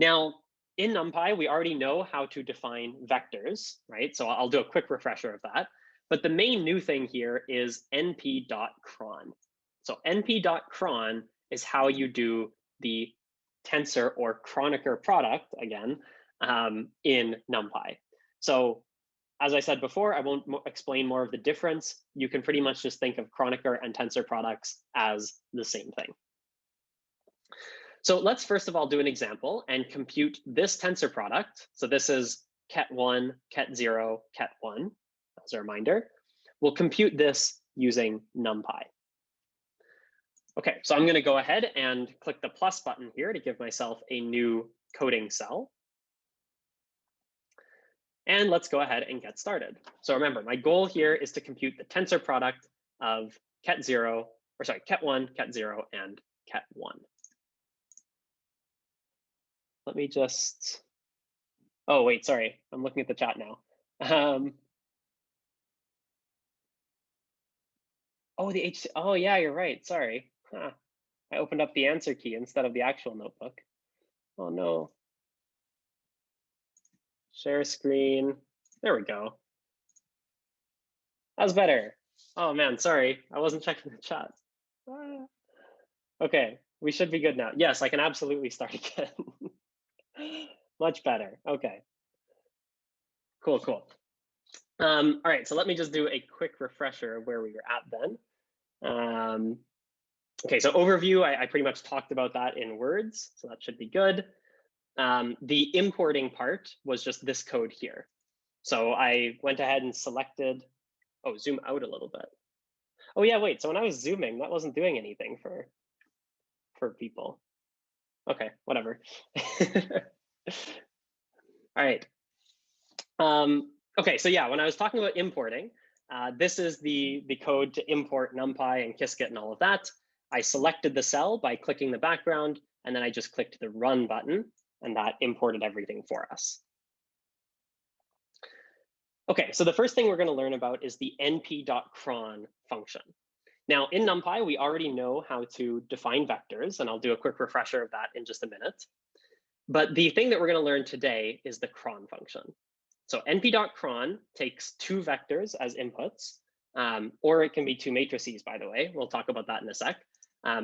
Now, in Numpy, we already know how to define vectors, right? So I'll do a quick refresher of that. But the main new thing here is np.cron. So np.cron is how you do the tensor or Kronecker product, again, in Numpy. So as I said before, I won't explain more of the difference. You can pretty much just think of Kronecker and tensor products as the same thing. So let's first of all do an example and compute this tensor product. So this is ket1, ket0, ket1, as a reminder. We'll compute this using Numpy. Okay, so I'm going to go ahead and click the plus button here to give myself a new coding cell. And let's go ahead and get started. So remember, my goal here is to compute the tensor product of ket1, ket0, and ket1. Let me just, oh, wait, sorry. I'm looking at the chat now. Oh, oh, yeah, you're right. Sorry. Huh. I opened up the answer key instead of the actual notebook. Oh, no. Share screen. There we go. That was better. Oh, man, sorry. I wasn't checking the chat. Ah. Okay, we should be good now. Yes, I can absolutely start again. Much better. Okay. Cool, cool. All right, so let me just do a quick refresher of where we were at then. Okay, so overview, I pretty much talked about that in words, so that should be good. The importing part was just this code here. So I went ahead and selected, oh, zoom out a little bit. Oh yeah, wait, so when I was zooming, that wasn't doing anything for people. Okay, whatever. All right. Okay, so yeah, when I was talking about importing, this is the code to import Numpy and Qiskit and all of that. I selected the cell by clicking the background, and then I just clicked the run button, and that imported everything for us. Okay, so the first thing we're going to learn about is the np.cron function. Now, in Numpy, we already know how to define vectors, and I'll do a quick refresher of that in just a minute. But the thing that we're going to learn today is the cron function. So np.cron takes two vectors as inputs, or it can be two matrices, by the way. We'll talk about that in a sec.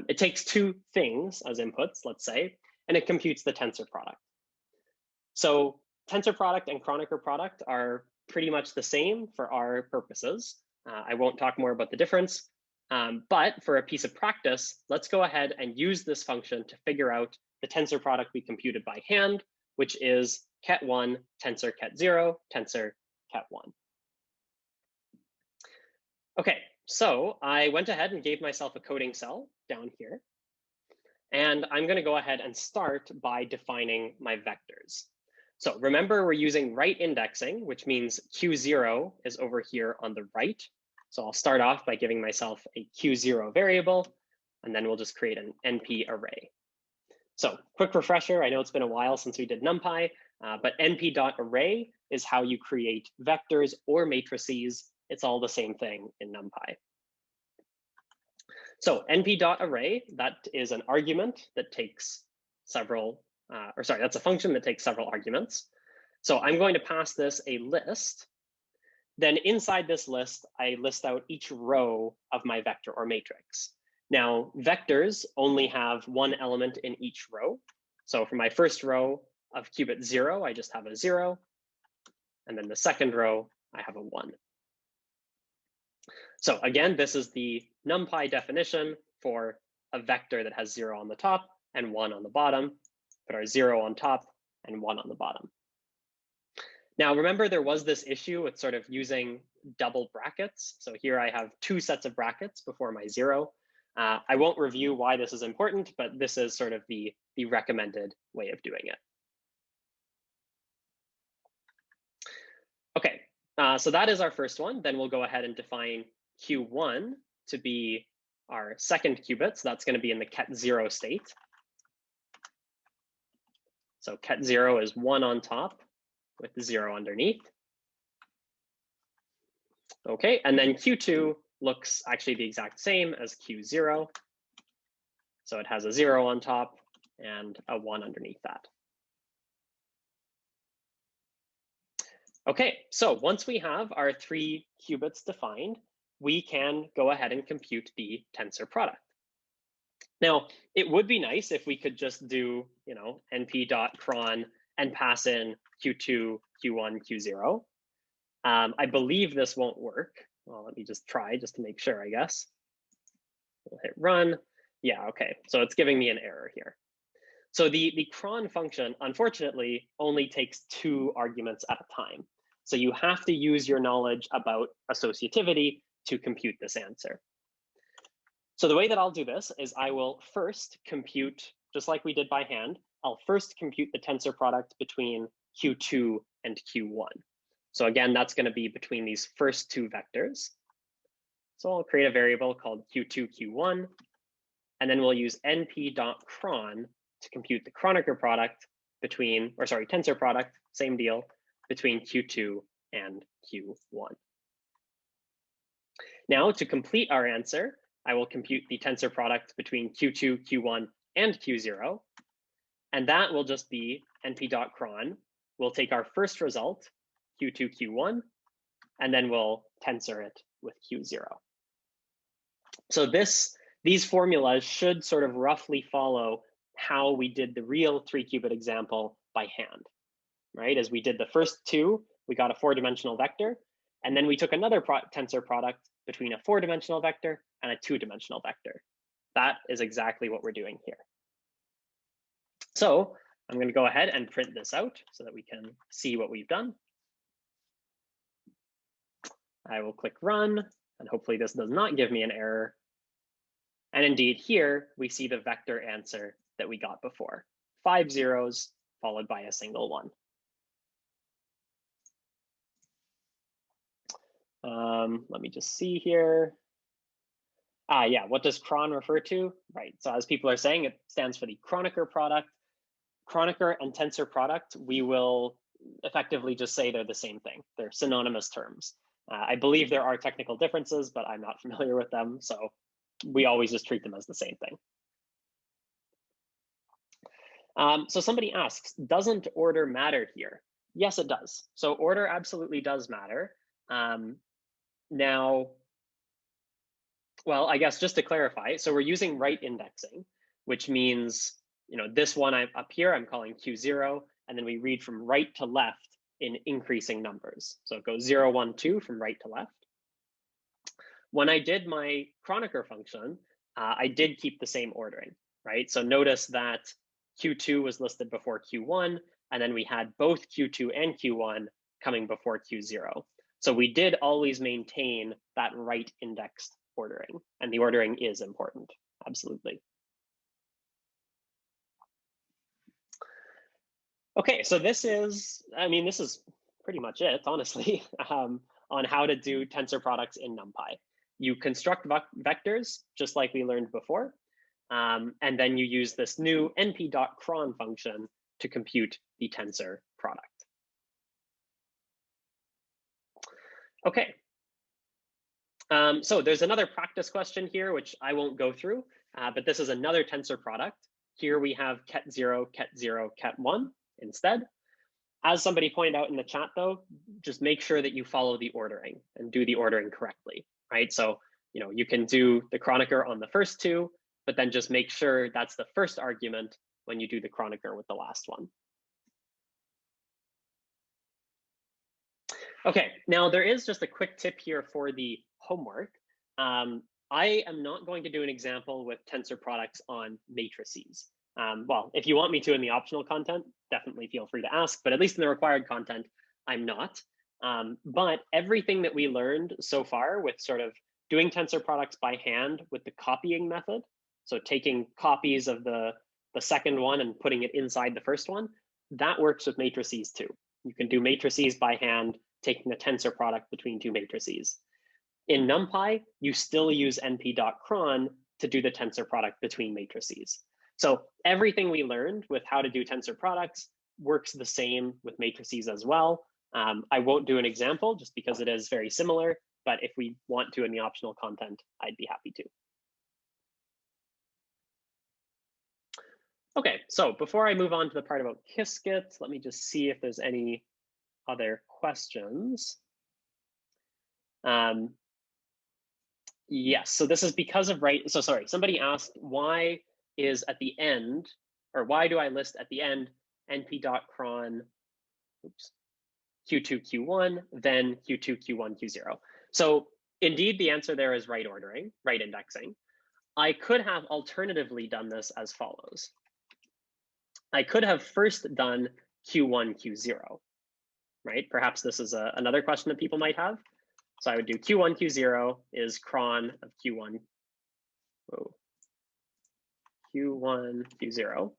It takes two things as inputs, let's say, and it computes the tensor product. So tensor product and Kronecker product are pretty much the same for our purposes. I won't talk more about the difference, but for a piece of practice, let's go ahead and use this function to figure out the tensor product we computed by hand, which is ket1, tensor ket0, tensor ket1. Okay, so I went ahead and gave myself a coding cell down here. And I'm going to go ahead and start by defining my vectors. So remember, we're using right indexing, which means Q0 is over here on the right. So I'll start off by giving myself a Q0 variable, and then we'll just create an NP array. So quick refresher, I know it's been a while since we did NumPy, but np.array is how you create vectors or matrices. It's all the same thing in NumPy. So np.array, that is an argument that takes several, that's a function that takes several arguments. So I'm going to pass this a list. Then inside this list, I list out each row of my vector or matrix. Now, vectors only have one element in each row. So for my first row of Qubit 0, I just have a 0. And then the second row, I have a 1. So again, this is the NumPy definition for a vector that has 0 on the top and 1 on the bottom. Put our 0 on top and 1 on the bottom. Now, remember, there was this issue with sort of using double brackets. So here I have two sets of brackets before my 0. I won't review why this is important, but this is sort of the recommended way of doing it. Okay, so that is our first one. Then we'll go ahead and define Q1 to be our second qubit. So that's going to be in the ket0 state. So ket0 is 1 on top with 0 underneath. Okay, and then Q2 looks actually the exact same as Q0. So it has a 0 on top and a 1 underneath that. Okay, so once we have our 3 qubits defined, we can go ahead and compute the tensor product. Now, it would be nice if we could just do, np.cron and pass in Q2, Q1, Q0. I believe this won't work. Well, let me just try just to make sure, I guess. We'll hit run. Yeah, okay, so it's giving me an error here. So the cron function, unfortunately, only takes 2 arguments at a time. So you have to use your knowledge about associativity to compute this answer. So the way that I'll do this is I will first compute, just like we did by hand, I'll first compute the tensor product between Q2 and Q1. So again, that's going to be between these first two vectors. So I'll create a variable called Q2, Q1, and then we'll use np.cron to compute the Kronecker product between, or sorry, tensor product, same deal, between Q2 and Q1. Now to complete our answer, I will compute the tensor product between Q2, Q1, and Q0. And that will just be np.cron. We'll take our first result, Q2, Q1, and then we'll tensor it with Q0. So these formulas should sort of roughly follow how we did the real 3-qubit example by hand, right? As we did the first two, we got a 4-dimensional vector, and then we took another tensor product between a 4-dimensional vector and a 2-dimensional vector. That is exactly what we're doing here. So I'm going to go ahead and print this out so that we can see what we've done. I will click run, and hopefully this does not give me an error. And indeed, here we see the vector answer that we got before, 5 zeros followed by a single 1. Let me just see here. Yeah, what does cron refer to? Right, so as people are saying, it stands for the Kronecker product. Kronecker and tensor product, we will effectively just say they're the same thing. They're synonymous terms. I believe there are technical differences, but I'm not familiar with them, so we always just treat them as the same thing. So somebody asks, doesn't order matter here? Yes, it does. So order absolutely does matter. Now, well, I guess just to clarify, so we're using right indexing, which means, this one up here, I'm calling Q0, and then we read from right to left in increasing numbers. So it goes 0, 1, 2 from right to left. When I did my Kronecker function, I did keep the same ordering, right? So notice that Q2 was listed before Q1, and then we had both Q2 and Q1 coming before Q0. So we did always maintain that right indexed ordering, and the ordering is important, absolutely. Okay, so this is pretty much it, honestly, on how to do tensor products in NumPy. You construct vectors, just like we learned before, and then you use this new np.cron function to compute the tensor product. Okay, so there's another practice question here, which I won't go through, but this is another tensor product. Here we have ket0, ket0, ket1 instead. As somebody pointed out in the chat, though, just make sure that you follow the ordering and do the ordering correctly, right? So, you can do the Kronecker on the first two, but then just make sure that's the first argument when you do the Kronecker with the last one. Okay, now there is just a quick tip here for the homework. I am not going to do an example with tensor products on matrices. Well, if you want me to in the optional content, definitely feel free to ask, but at least in the required content, I'm not. But everything that we learned so far with sort of doing tensor products by hand with the copying method, so taking copies of the second one and putting it inside the first one, that works with matrices too. You can do matrices by hand, taking the tensor product between two matrices. In NumPy, you still use np.cron to do the tensor product between matrices. So everything we learned with how to do tensor products works the same with matrices as well. I won't do an example just because it is very similar, but if we want to in the optional content, I'd be happy to. Okay, so before I move on to the part about Qiskit, let me just see if there's any other questions. Yes, so this is because of right. So sorry, somebody asked why is at the end, or why do I list at the end np.cron, Q2, Q1, then Q2, Q1, Q0. So indeed, the answer there is right ordering, right indexing. I could have alternatively done this as follows. I could have first done Q1, Q0, right? Perhaps this is another question that people might have. So I would do Q1, Q0 is cron of Q1. Q1, Q0.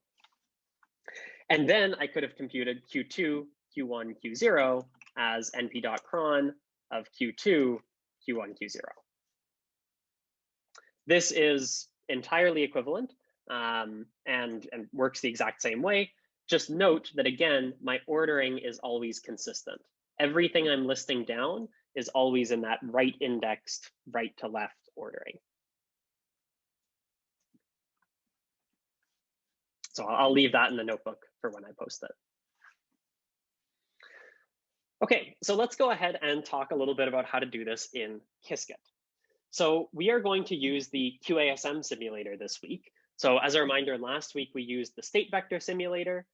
And then I could have computed Q2, Q1, Q0 as np.cron of Q2, Q1, Q0. This is entirely equivalent and works the exact same way. Just note that, again, my ordering is always consistent. Everything I'm listing down is always in that right indexed, right to left ordering. So I'll leave that in the notebook for when I post it. Okay, so let's go ahead and talk a little bit about how to do this in Qiskit. So we are going to use the QASM simulator this week. So as a reminder, last week we used the state vector simulator.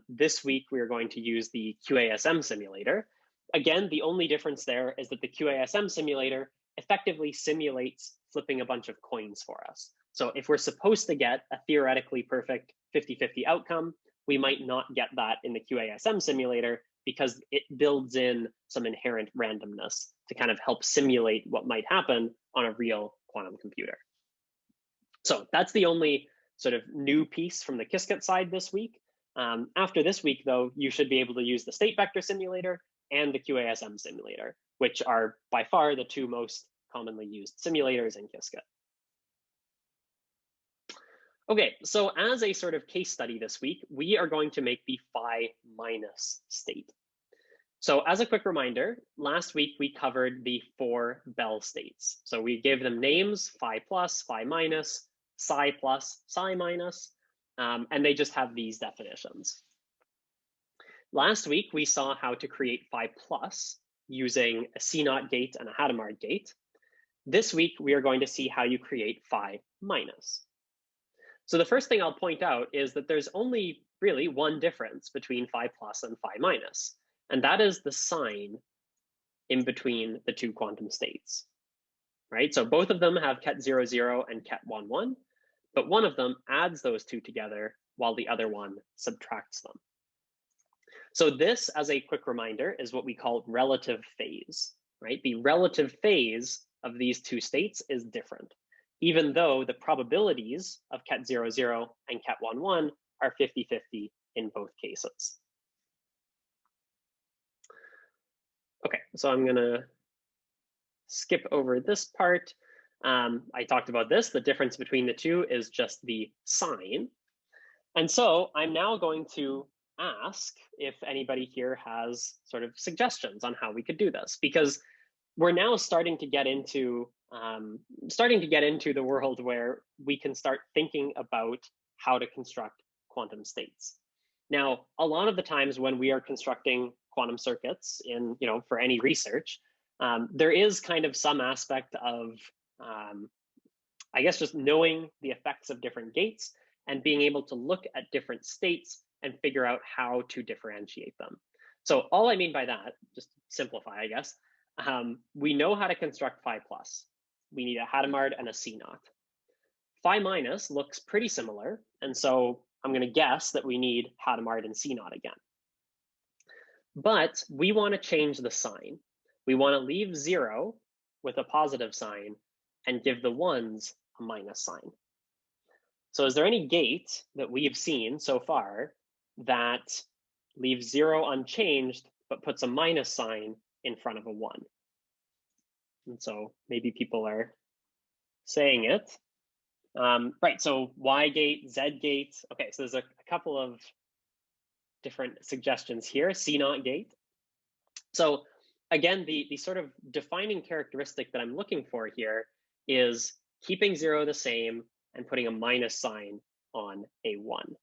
This week we are going to use the QASM simulator. Again, the only difference there is that the QASM simulator effectively simulates flipping a bunch of coins for us. So if we're supposed to get a theoretically perfect 50-50 outcome, we might not get that in the QASM simulator because it builds in some inherent randomness to kind of help simulate what might happen on a real quantum computer. So that's the only sort of new piece from the Qiskit side this week. After this week, though, you should be able to use the state vector simulator and the QASM simulator, which are by far the two most commonly used simulators in Qiskit. Okay, so as a sort of case study this week, we are going to make the phi minus state. So as a quick reminder, last week we covered the 4 Bell states. So we gave them names: phi plus, phi minus, psi plus, psi minus, and they just have these definitions. Last week we saw how to create phi plus using a C0 gate and a Hadamard gate. This week we are going to see how you create phi minus. So the first thing I'll point out is that there's only really one difference between phi plus and phi minus, and that is the sign in between the two quantum states, right? So both of them have ket 00 and ket 11, but one of them adds those two together while the other one subtracts them. So this, as a quick reminder, is what we call relative phase, right? The relative phase of these two states is different, even though the probabilities of ket 00 and ket 11 are 50-50 in both cases. Okay, so I'm gonna skip over this part. I talked about this. The difference between the two is just the sign. And so I'm now going to ask if anybody here has sort of suggestions on how we could do this, because we're now starting to get into the world where we can start thinking about how to construct quantum states. Now, a lot of the times when we are constructing quantum circuits in, for any research, there is kind of some aspect of, I guess, just knowing the effects of different gates and being able to look at different states and figure out how to differentiate them. So all I mean by that, just to simplify, I guess, we know how to construct phi plus. We need a Hadamard and a C0. Phi minus looks pretty similar, and so I'm going to guess that we need Hadamard and C0 again. But we want to change the sign. We want to leave 0 with a positive sign and give the ones a minus sign. So is there any gate that we've seen so far that leaves 0 unchanged but puts a minus sign in front of a 1? And so maybe people are saying it. Right, so Y gate, Z gate. Okay, so there's a couple of different suggestions here. C0 gate. So again, the sort of defining characteristic that I'm looking for here is keeping 0 the same and putting a minus sign on a 1.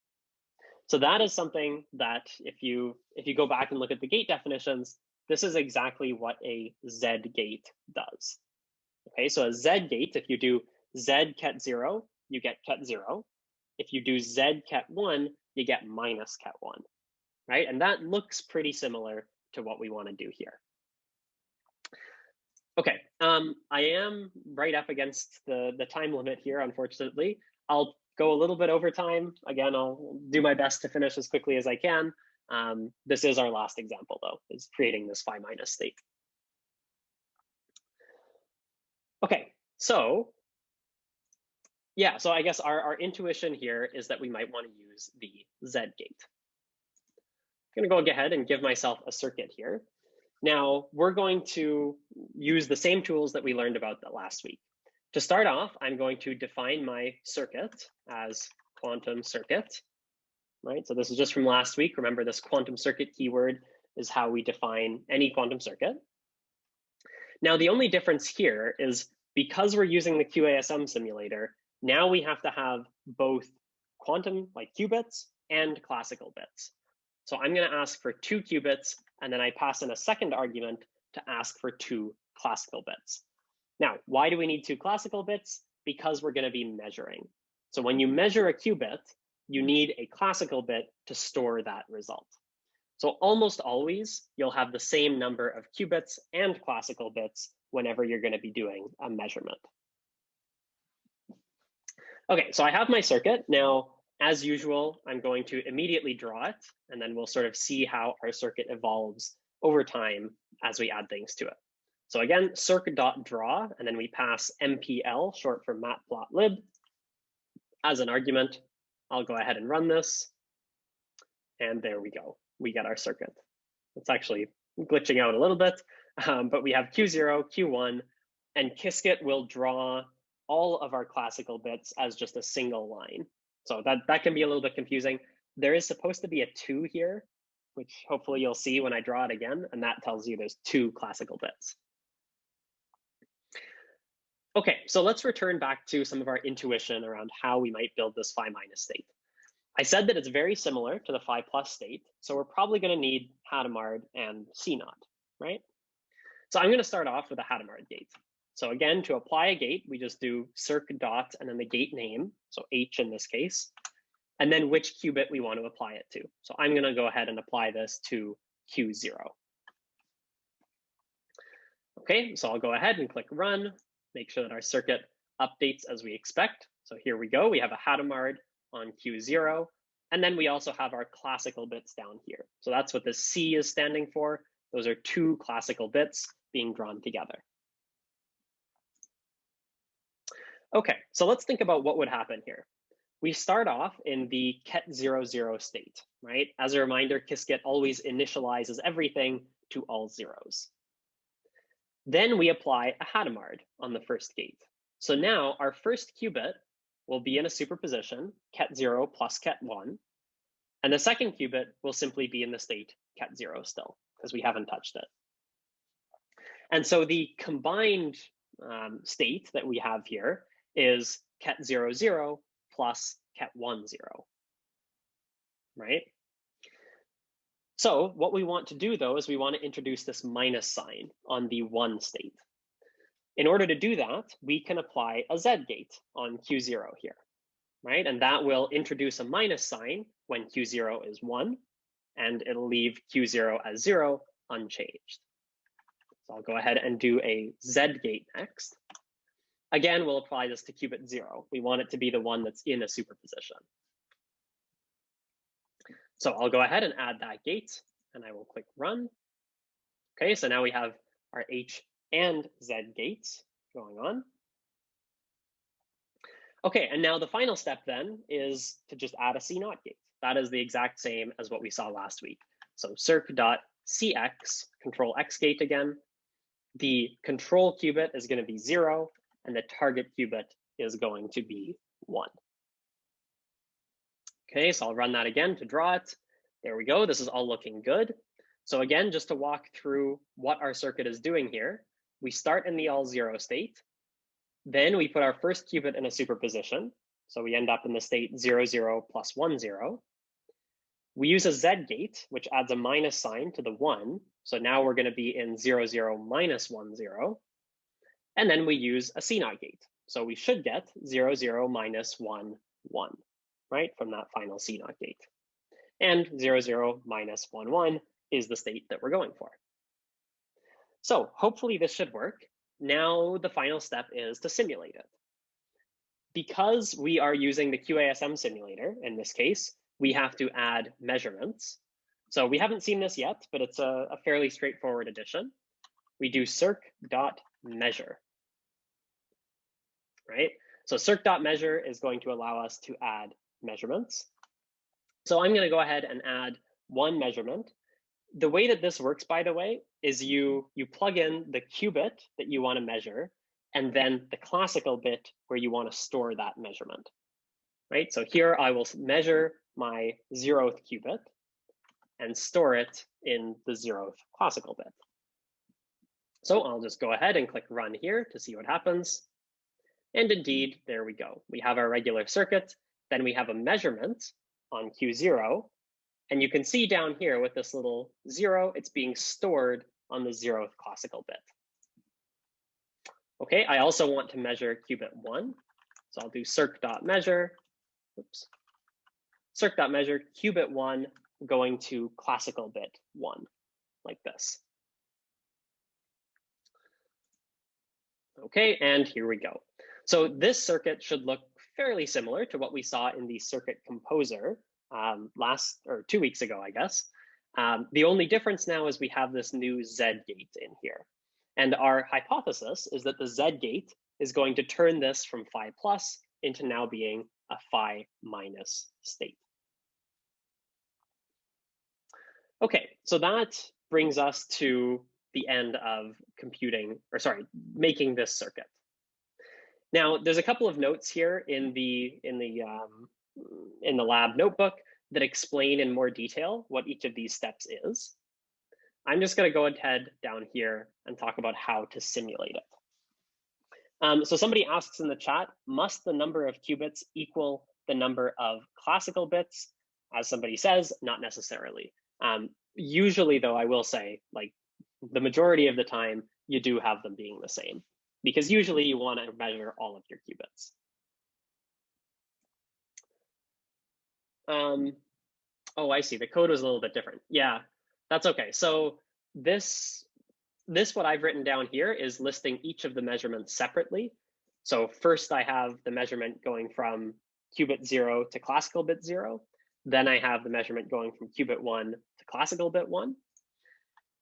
So that is something that if you go back and look at the gate definitions, this is exactly what a Z gate does. Okay, so a Z gate, if you do Z ket 0, you get ket 0. If you do Z ket 1, you get minus ket 1, right? And that looks pretty similar to what we want to do here. Okay, I am right up against the time limit here, unfortunately. I'll go a little bit over time. Again, I'll do my best to finish as quickly as I can. This is our last example, though, is creating this phi minus state. Okay, so Yeah, so I guess our intuition here is that we might want to use the Z gate. I'm going to go ahead and give myself a circuit here. Now, we're going to use the same tools that we learned about last week. To start off, I'm going to define my circuit as quantum circuit, right? So this is just from last week. Remember, this quantum circuit keyword is how we define any quantum circuit. Now, the only difference here is because we're using the QASM simulator, now we have to have both quantum, like qubits, and classical bits. So I'm going to ask for 2 qubits, and then I pass in a second argument to ask for 2 classical bits. Now, why do we need 2 classical bits? Because we're going to be measuring. So when you measure a qubit, you need a classical bit to store that result. So almost always, you'll have the same number of qubits and classical bits whenever you're going to be doing a measurement. Okay, so I have my circuit. Now, as usual, I'm going to immediately draw it, and then we'll sort of see how our circuit evolves over time as we add things to it. So again, circ.draw, and then we pass MPL, short for matplotlib, as an argument. I'll go ahead and run this, and there we go. We get our circuit. It's actually glitching out a little bit, but we have Q0, Q1, and Qiskit will draw all of our classical bits as just a single line. So that can be a little bit confusing. There is supposed to be a 2 here, which hopefully you'll see when I draw it again, and that tells you there's 2 classical bits. Okay, so let's return back to some of our intuition around how we might build this phi minus state. I said that it's very similar to the phi plus state, so we're probably going to need Hadamard and C naught, right? So I'm going to start off with a Hadamard gate. So again, to apply a gate, we just do circ dot and then the gate name, so H in this case, and then which qubit we want to apply it to. So I'm going to go ahead and apply this to Q0. Okay, so I'll go ahead and click run, make sure that our circuit updates as we expect. So here we go, we have a Hadamard on Q0, and then we also have our classical bits down here. So that's what the C is standing for. Those are 2 classical bits being drawn together. Okay, so let's think about what would happen here. We start off in the Ket00 state, right? As a reminder, Qiskit always initializes everything to all zeros. Then we apply a Hadamard on the first gate. So now our first qubit will be in a superposition, Ket0 plus Ket1, and the second qubit will simply be in the state Ket0 still, because we haven't touched it. And so the combined state that we have here is Ket00 plus Ket10, right? So what we want to do, though, is we want to introduce this minus sign on the 1 state. In order to do that, we can apply a Z gate on Q0 here, right? And that will introduce a minus sign when Q0 is 1, and it'll leave Q0 as 0 unchanged. So I'll go ahead and do a Z gate next. Again, we'll apply this to qubit 0. We want it to be the one that's in a superposition. So I'll go ahead and add that gate, and I will click run. Okay, so now we have our H and Z gates going on. Okay, and now the final step then is to just add a C naught gate. That is the exact same as what we saw last week. So circ.cx, control X gate again. The control qubit is going to be 0, and the target qubit is going to be 1. Okay, so I'll run that again to draw it. There we go. This is all looking good. So again, just to walk through what our circuit is doing here, we start in the all 0 state. Then we put our first qubit in a superposition. So we end up in the state 0, 0 plus 1, 0. We use a Z gate, which adds a minus sign to the 1. So now we're going to be in 0, 0 minus 1, 0. And then we use a C naught gate. So we should get 0, 0 minus 1, 1, right, from that final C naught gate. And 0, 0 minus 1, 1 is the state that we're going for. So hopefully this should work. Now the final step is to simulate it. Because we are using the QASM simulator, in this case, we have to add measurements. So we haven't seen this yet, but it's a fairly straightforward addition. We do circ.measure, right? So circ.measure is going to allow us to add measurements. So I'm going to go ahead and add one measurement. The way that this works, by the way, is you plug in the qubit that you want to measure, and then the classical bit where you want to store that measurement, right? So here I will measure my 0th qubit and store it in the 0th classical bit. So I'll just go ahead and click run here to see what happens. And indeed, there we go. We have our regular circuit. Then we have a measurement on Q0. And you can see down here with this little 0, it's being stored on the 0th classical bit. Okay, I also want to measure qubit 1. So I'll do circ.measure, circ.measure qubit 1 going to classical bit 1, like this. Okay, and here we go. So this circuit should look fairly similar to what we saw in the circuit composer 2 weeks ago, I guess. The only difference now is we have this new Z gate in here. And our hypothesis is that the Z gate is going to turn this from phi plus into now being a phi minus state. Okay, so that brings us to the end of making this circuit. Now, there's a couple of notes here in the lab notebook that explain in more detail what each of these steps is. I'm just going to go ahead down here and talk about how to simulate it. So somebody asks in the chat, must the number of qubits equal the number of classical bits? As somebody says, not necessarily. Usually, though, I will say, like the majority of the time, you do have them being the same, because usually you want to measure all of your qubits. Oh, I see. The code was a little bit different. Yeah, that's okay. So this what I've written down here is listing each of the measurements separately. So first I have the measurement going from qubit 0 to classical bit 0. Then I have the measurement going from qubit 1 to classical bit 1.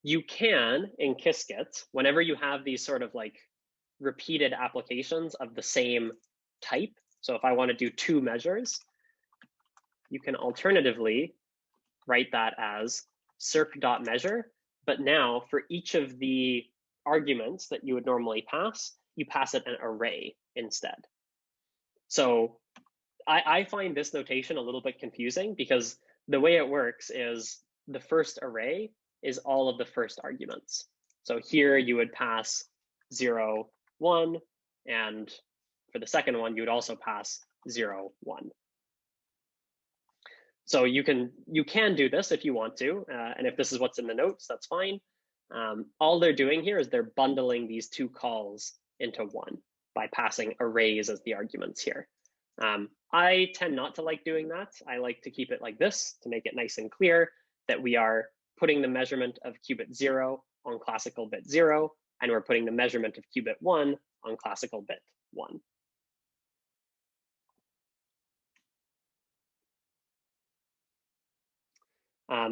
You can, in Qiskit, whenever you have these sort of like repeated applications of the same type, so if I want to do 2 measures, you can alternatively write that as circ.measure, but now for each of the arguments that you would normally pass, you pass it an array instead. So I find this notation a little bit confusing because the way it works is the first array is all of the first arguments. So here you would pass 0, 1, and for the second one, you would also pass 0, 1. So you can do this if you want to, and if this is what's in the notes, that's fine. All they're doing here is they're bundling these 2 calls into one by passing arrays as the arguments here. I tend not to like doing that. I like to keep it like this to make it nice and clear that we are putting the measurement of qubit 0 on classical bit 0, and we're putting the measurement of qubit 1 on classical bit 1.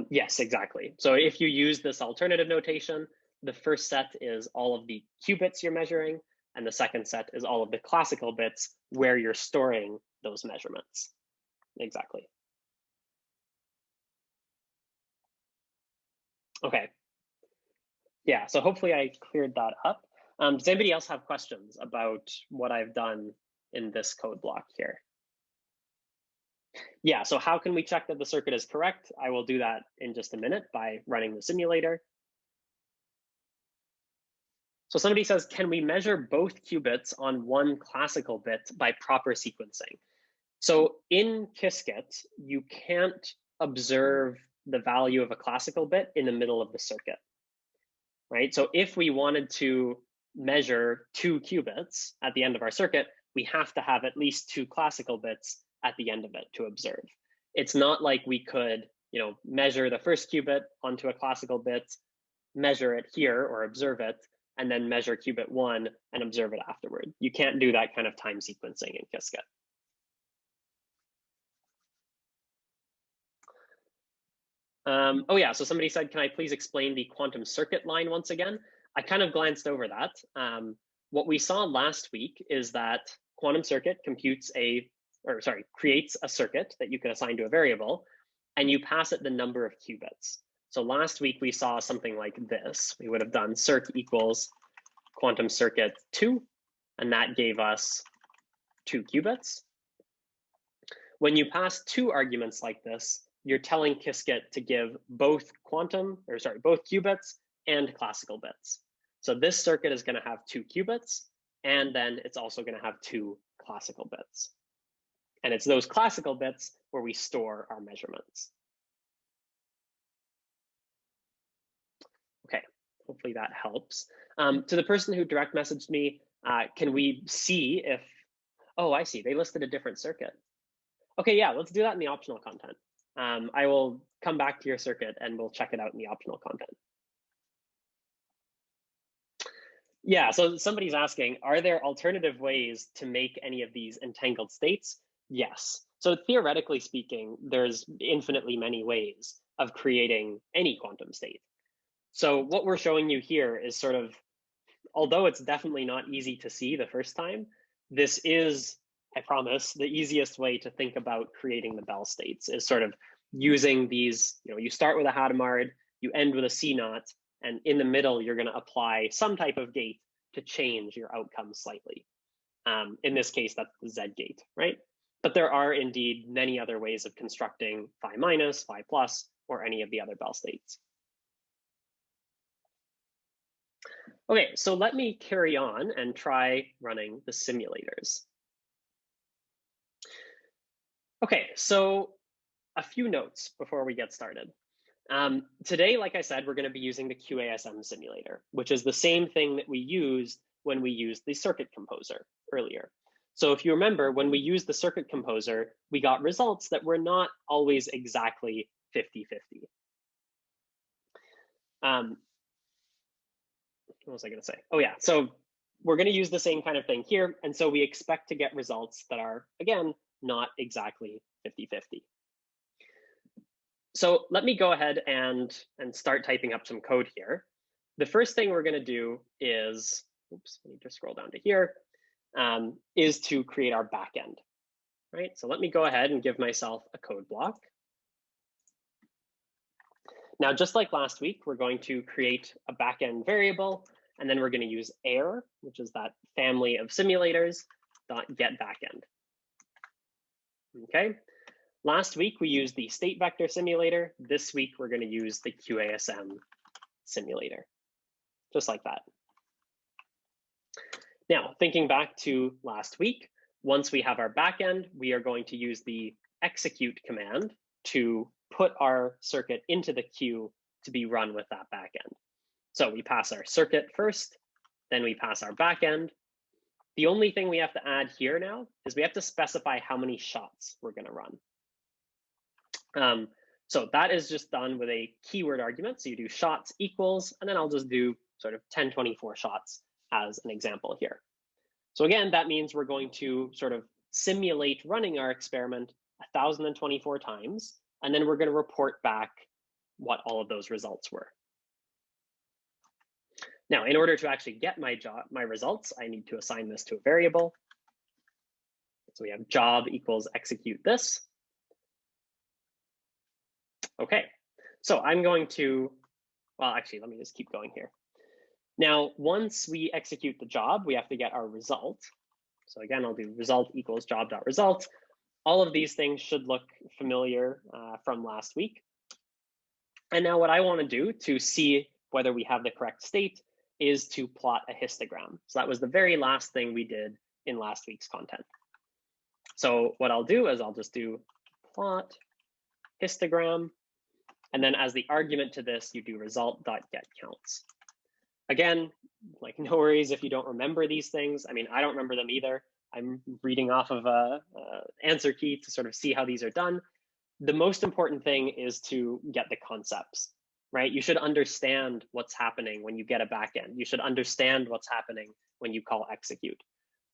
Yes, exactly. So if you use this alternative notation, the first set is all of the qubits you're measuring, and the second set is all of the classical bits where you're storing those measurements. Exactly. Okay. Yeah, so hopefully I cleared that up. Does anybody else have questions about what I've done in this code block here? Yeah, so how can we check that the circuit is correct? I will do that in just a minute by running the simulator. So somebody says, can we measure both qubits on one classical bit by proper sequencing? So in Qiskit, you can't observe the value of a classical bit in the middle of the circuit, right? So if we wanted to measure 2 qubits at the end of our circuit, we have to have at least 2 classical bits at the end of it to observe. It's not like we could, measure the first qubit onto a classical bit, measure it here or observe it, and then measure qubit 1 and observe it afterward. You can't do that kind of time sequencing in Qiskit. Oh yeah, so somebody said, can I please explain the quantum circuit line once again? I kind of glanced over that. What we saw last week is that quantum circuit creates a circuit that you can assign to a variable, and you pass it the number of qubits. So last week we saw something like this. We would have done circ equals quantum circuit 2, and that gave us 2 qubits. When you pass 2 arguments like this, you're telling Qiskit to give both qubits and classical bits. So this circuit is going to have 2 qubits, and then it's also going to have 2 classical bits. And it's those classical bits where we store our measurements. Okay, hopefully that helps. To the person who direct messaged me, can we see if, oh, I see, they listed a different circuit. Okay, yeah, let's do that in the optional content. I will come back to your circuit and we'll check it out in the optional content. Yeah, so somebody's asking, are there alternative ways to make any of these entangled states? Yes. So theoretically speaking, there's infinitely many ways of creating any quantum state. So what we're showing you here is sort of, although it's definitely not easy to see the first time, this is, I promise, the easiest way to think about creating the Bell states is sort of using these, you start with a Hadamard, you end with a C0, and in the middle, you're going to apply some type of gate to change your outcome slightly. In this case, that's the Z gate, right? But there are indeed many other ways of constructing phi minus, phi plus, or any of the other Bell states. Okay, so let me carry on and try running the simulators. Okay, so a few notes before we get started. Today, like I said, we're going to be using the QASM simulator, which is the same thing that we used when we used the circuit composer earlier. So if you remember, when we used the circuit composer, we got results that were not always exactly 50-50. What was I going to say? Oh yeah, so we're going to use the same kind of thing here. And so we expect to get results that are, again, not exactly 50-50. So let me go ahead and start typing up some code here. The first thing we're going to do is, oops, let me just scroll down to here, is to create our backend, right? So let me go ahead and give myself a code block. Now, just like last week, we're going to create a backend variable, and then we're going to use air, which is that family of simulators, .getBackend. Okay. Last week, we used the state vector simulator. This week, we're going to use the QASM simulator, just like that. Now, thinking back to last week, once we have our backend, we are going to use the execute command to put our circuit into the queue to be run with that backend. So we pass our circuit first, then we pass our backend. The only thing we have to add here now is we have to specify how many shots we're going to run. So that is just done with a keyword argument. So you do shots equals, and then I'll just do sort of 1024 shots as an example here. So again, that means we're going to sort of simulate running our experiment 1,024 times, and then we're going to report back what all of those results were. Now, in order to actually get my results, I need to assign this to a variable. So we have job equals execute this. Okay, so I'm going to, well, actually, let me just keep going here. Now, once we execute the job, we have to get our result. So again, I'll do result equals job.result. All of these things should look familiar from last week. And now what I want to do to see whether we have the correct state is to plot a histogram. So that was the very last thing we did in last week's content. So what I'll do is I'll just do plot histogram. And then as the argument to this, you do result.getCounts. Again, like no worries if you don't remember these things. I mean, I don't remember them either. I'm reading off of a answer key to sort of see how these are done. The most important thing is to get the concepts, right? You should understand what's happening when you get a backend. You should understand what's happening when you call execute.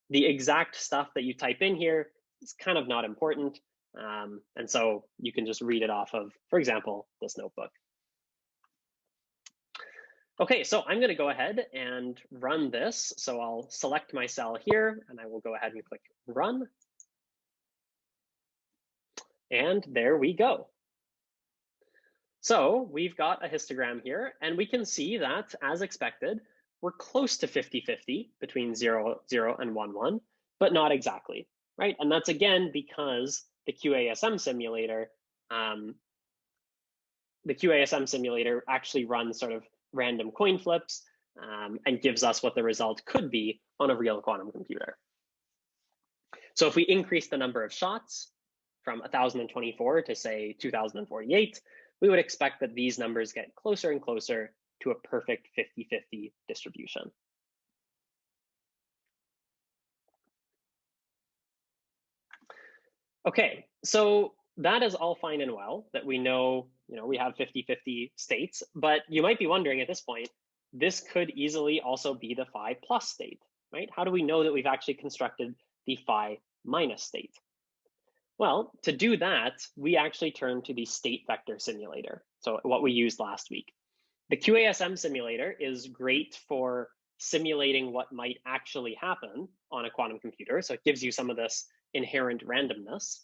The exact stuff that you type in here is kind of not important. And so you can just read it off of, for example, this notebook. Okay, so I'm going to go ahead and run this. So I'll select my cell here, and I will go ahead and click run. And there we go. So we've got a histogram here, and we can see that, as expected, we're close to 50-50 between 0, 0, and 1, 1, but not exactly, right? And that's, again, because the QASM simulator actually runs sort of random coin flips and gives us what the result could be on a real quantum computer. So if we increase the number of shots from 1,024 to, say, 2,048, we would expect that these numbers get closer and closer to a perfect 50-50 distribution. Okay, so that is all fine and well that we know, we have 50-50 states, but you might be wondering at this point, this could easily also be the phi plus state, right? How do we know that we've actually constructed the phi minus state? Well, to do that, we actually turn to the state vector simulator. So what we used last week. The QASM simulator is great for simulating what might actually happen on a quantum computer. So it gives you some of this inherent randomness,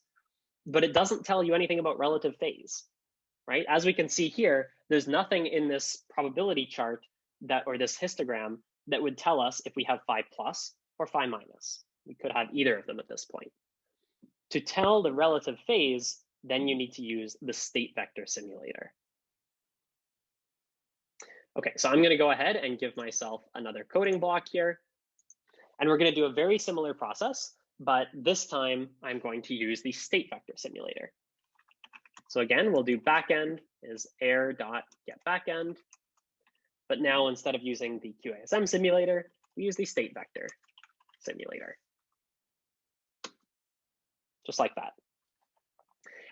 but it doesn't tell you anything about relative phase, right? As we can see here, there's nothing in this probability chart or this histogram that would tell us if we have phi plus or phi minus. We could have either of them at this point. To tell the relative phase, then you need to use the state vector simulator. Okay, so I'm going to go ahead and give myself another coding block here. And we're going to do a very similar process, but this time I'm going to use the state vector simulator. So again, we'll do backend is air.getBackend. But now instead of using the QASM simulator, we use the state vector simulator. Just like that.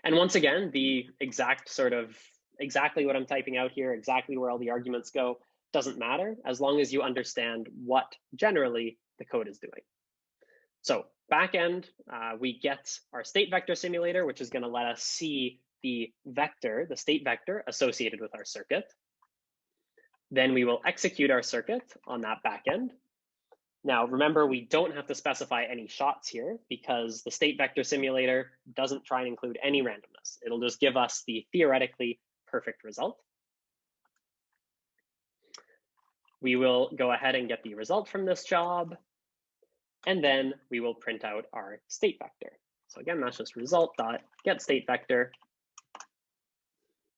And once again, the exactly what I'm typing out here, exactly where all the arguments go, doesn't matter as long as you understand what generally the code is doing. So backend, we get our state vector simulator, which is going to let us see the vector, the state vector associated with our circuit. Then we will execute our circuit on that backend. Now, remember, we don't have to specify any shots here because the state vector simulator doesn't try and include any randomness. It'll just give us the theoretically perfect result. We will go ahead and get the result from this job, and then we will print out our state vector. So again, that's just result.getStateVector.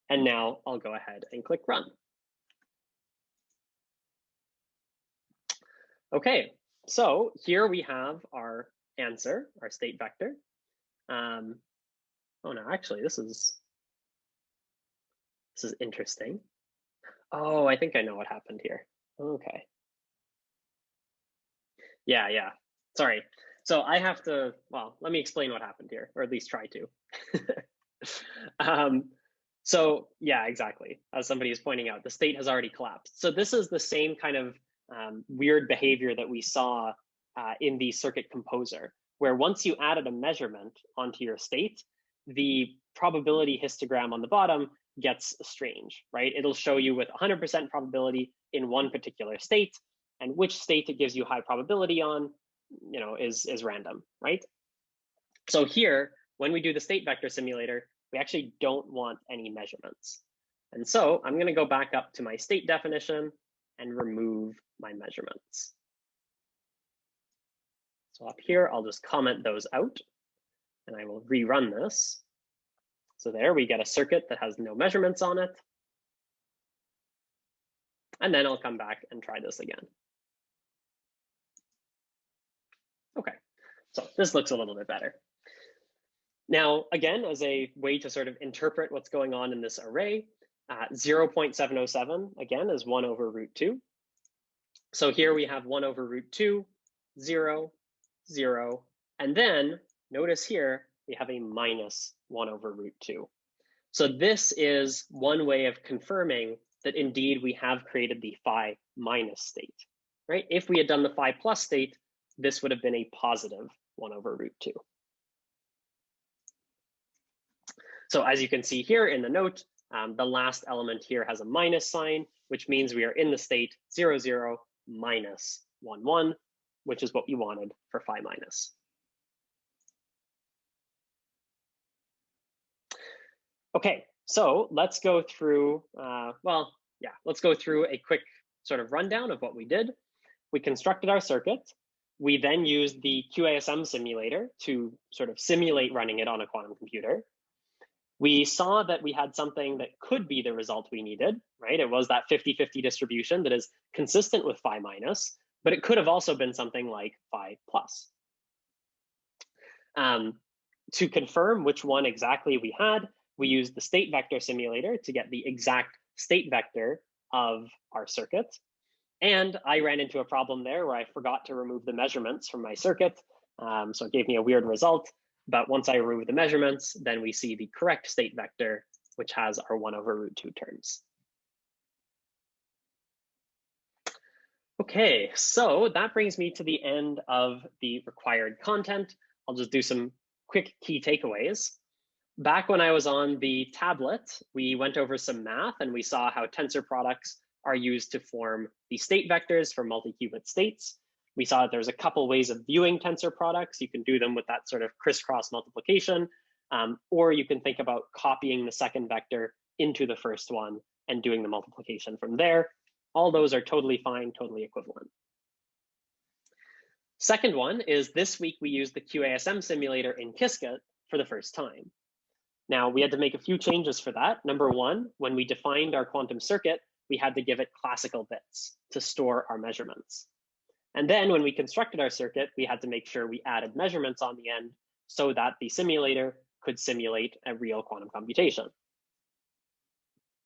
And now I'll go ahead and click run. Okay, so here we have our answer, our state vector. Oh no, actually, this is interesting. Oh, I think I know what happened here. Okay. Yeah. Sorry. So I have to, well, let me explain what happened here, or at least try to. So yeah, exactly. As somebody is pointing out, the state has already collapsed. So this is the same kind of weird behavior that we saw in the circuit composer, where once you added a measurement onto your state, the probability histogram on the bottom gets strange, right? It'll show you with 100% probability in one particular state, and which state it gives you high probability on, is random, right? So here, when we do the state vector simulator, we actually don't want any measurements. And so I'm going to go back up to my state definition and remove my measurements. So up here, I'll just comment those out, and I will rerun this. So there we get a circuit that has no measurements on it. And then I'll come back and try this again. Okay, so this looks a little bit better. Now, again, as a way to sort of interpret what's going on in this array, 0.707, again, is 1 over root 2. So here we have 1 over root 2, 0, 0. And then notice here, we have a minus 1 over root 2. So this is one way of confirming that indeed we have created the phi minus state, right? If we had done the phi plus state, this would have been a positive 1 over root 2. So as you can see here in the note, the last element here has a minus sign, which means we are in the state 0, 0, minus 1, 1, which is what we wanted for phi minus. Okay, so let's go through, let's go through a quick sort of rundown of what we did. We constructed our circuit. We then used the QASM simulator to sort of simulate running it on a quantum computer. We saw that we had something that could be the result we needed, right? It was that 50-50 distribution that is consistent with phi minus, but it could have also been something like phi plus. To confirm which one exactly we had, we used the state vector simulator to get the exact state vector of our circuit. And I ran into a problem there where I forgot to remove the measurements from my circuit. So it gave me a weird result. But once I remove the measurements, then we see the correct state vector, which has our 1/√2 terms. Okay, so that brings me to the end of the required content. I'll just do some quick key takeaways. Back when I was on the tablet, we went over some math and we saw how tensor products are used to form the state vectors for multi-qubit states. We saw that there's a couple ways of viewing tensor products. You can do them with that sort of crisscross multiplication, or you can think about copying the second vector into the first one and doing the multiplication from there. All those are totally fine, totally equivalent. Second one is this week we used the QASM simulator in Qiskit for the first time. Now, we had to make a few changes for that. Number one, when we defined our quantum circuit, we had to give it classical bits to store our measurements. And then when we constructed our circuit, we had to make sure we added measurements on the end so that the simulator could simulate a real quantum computation.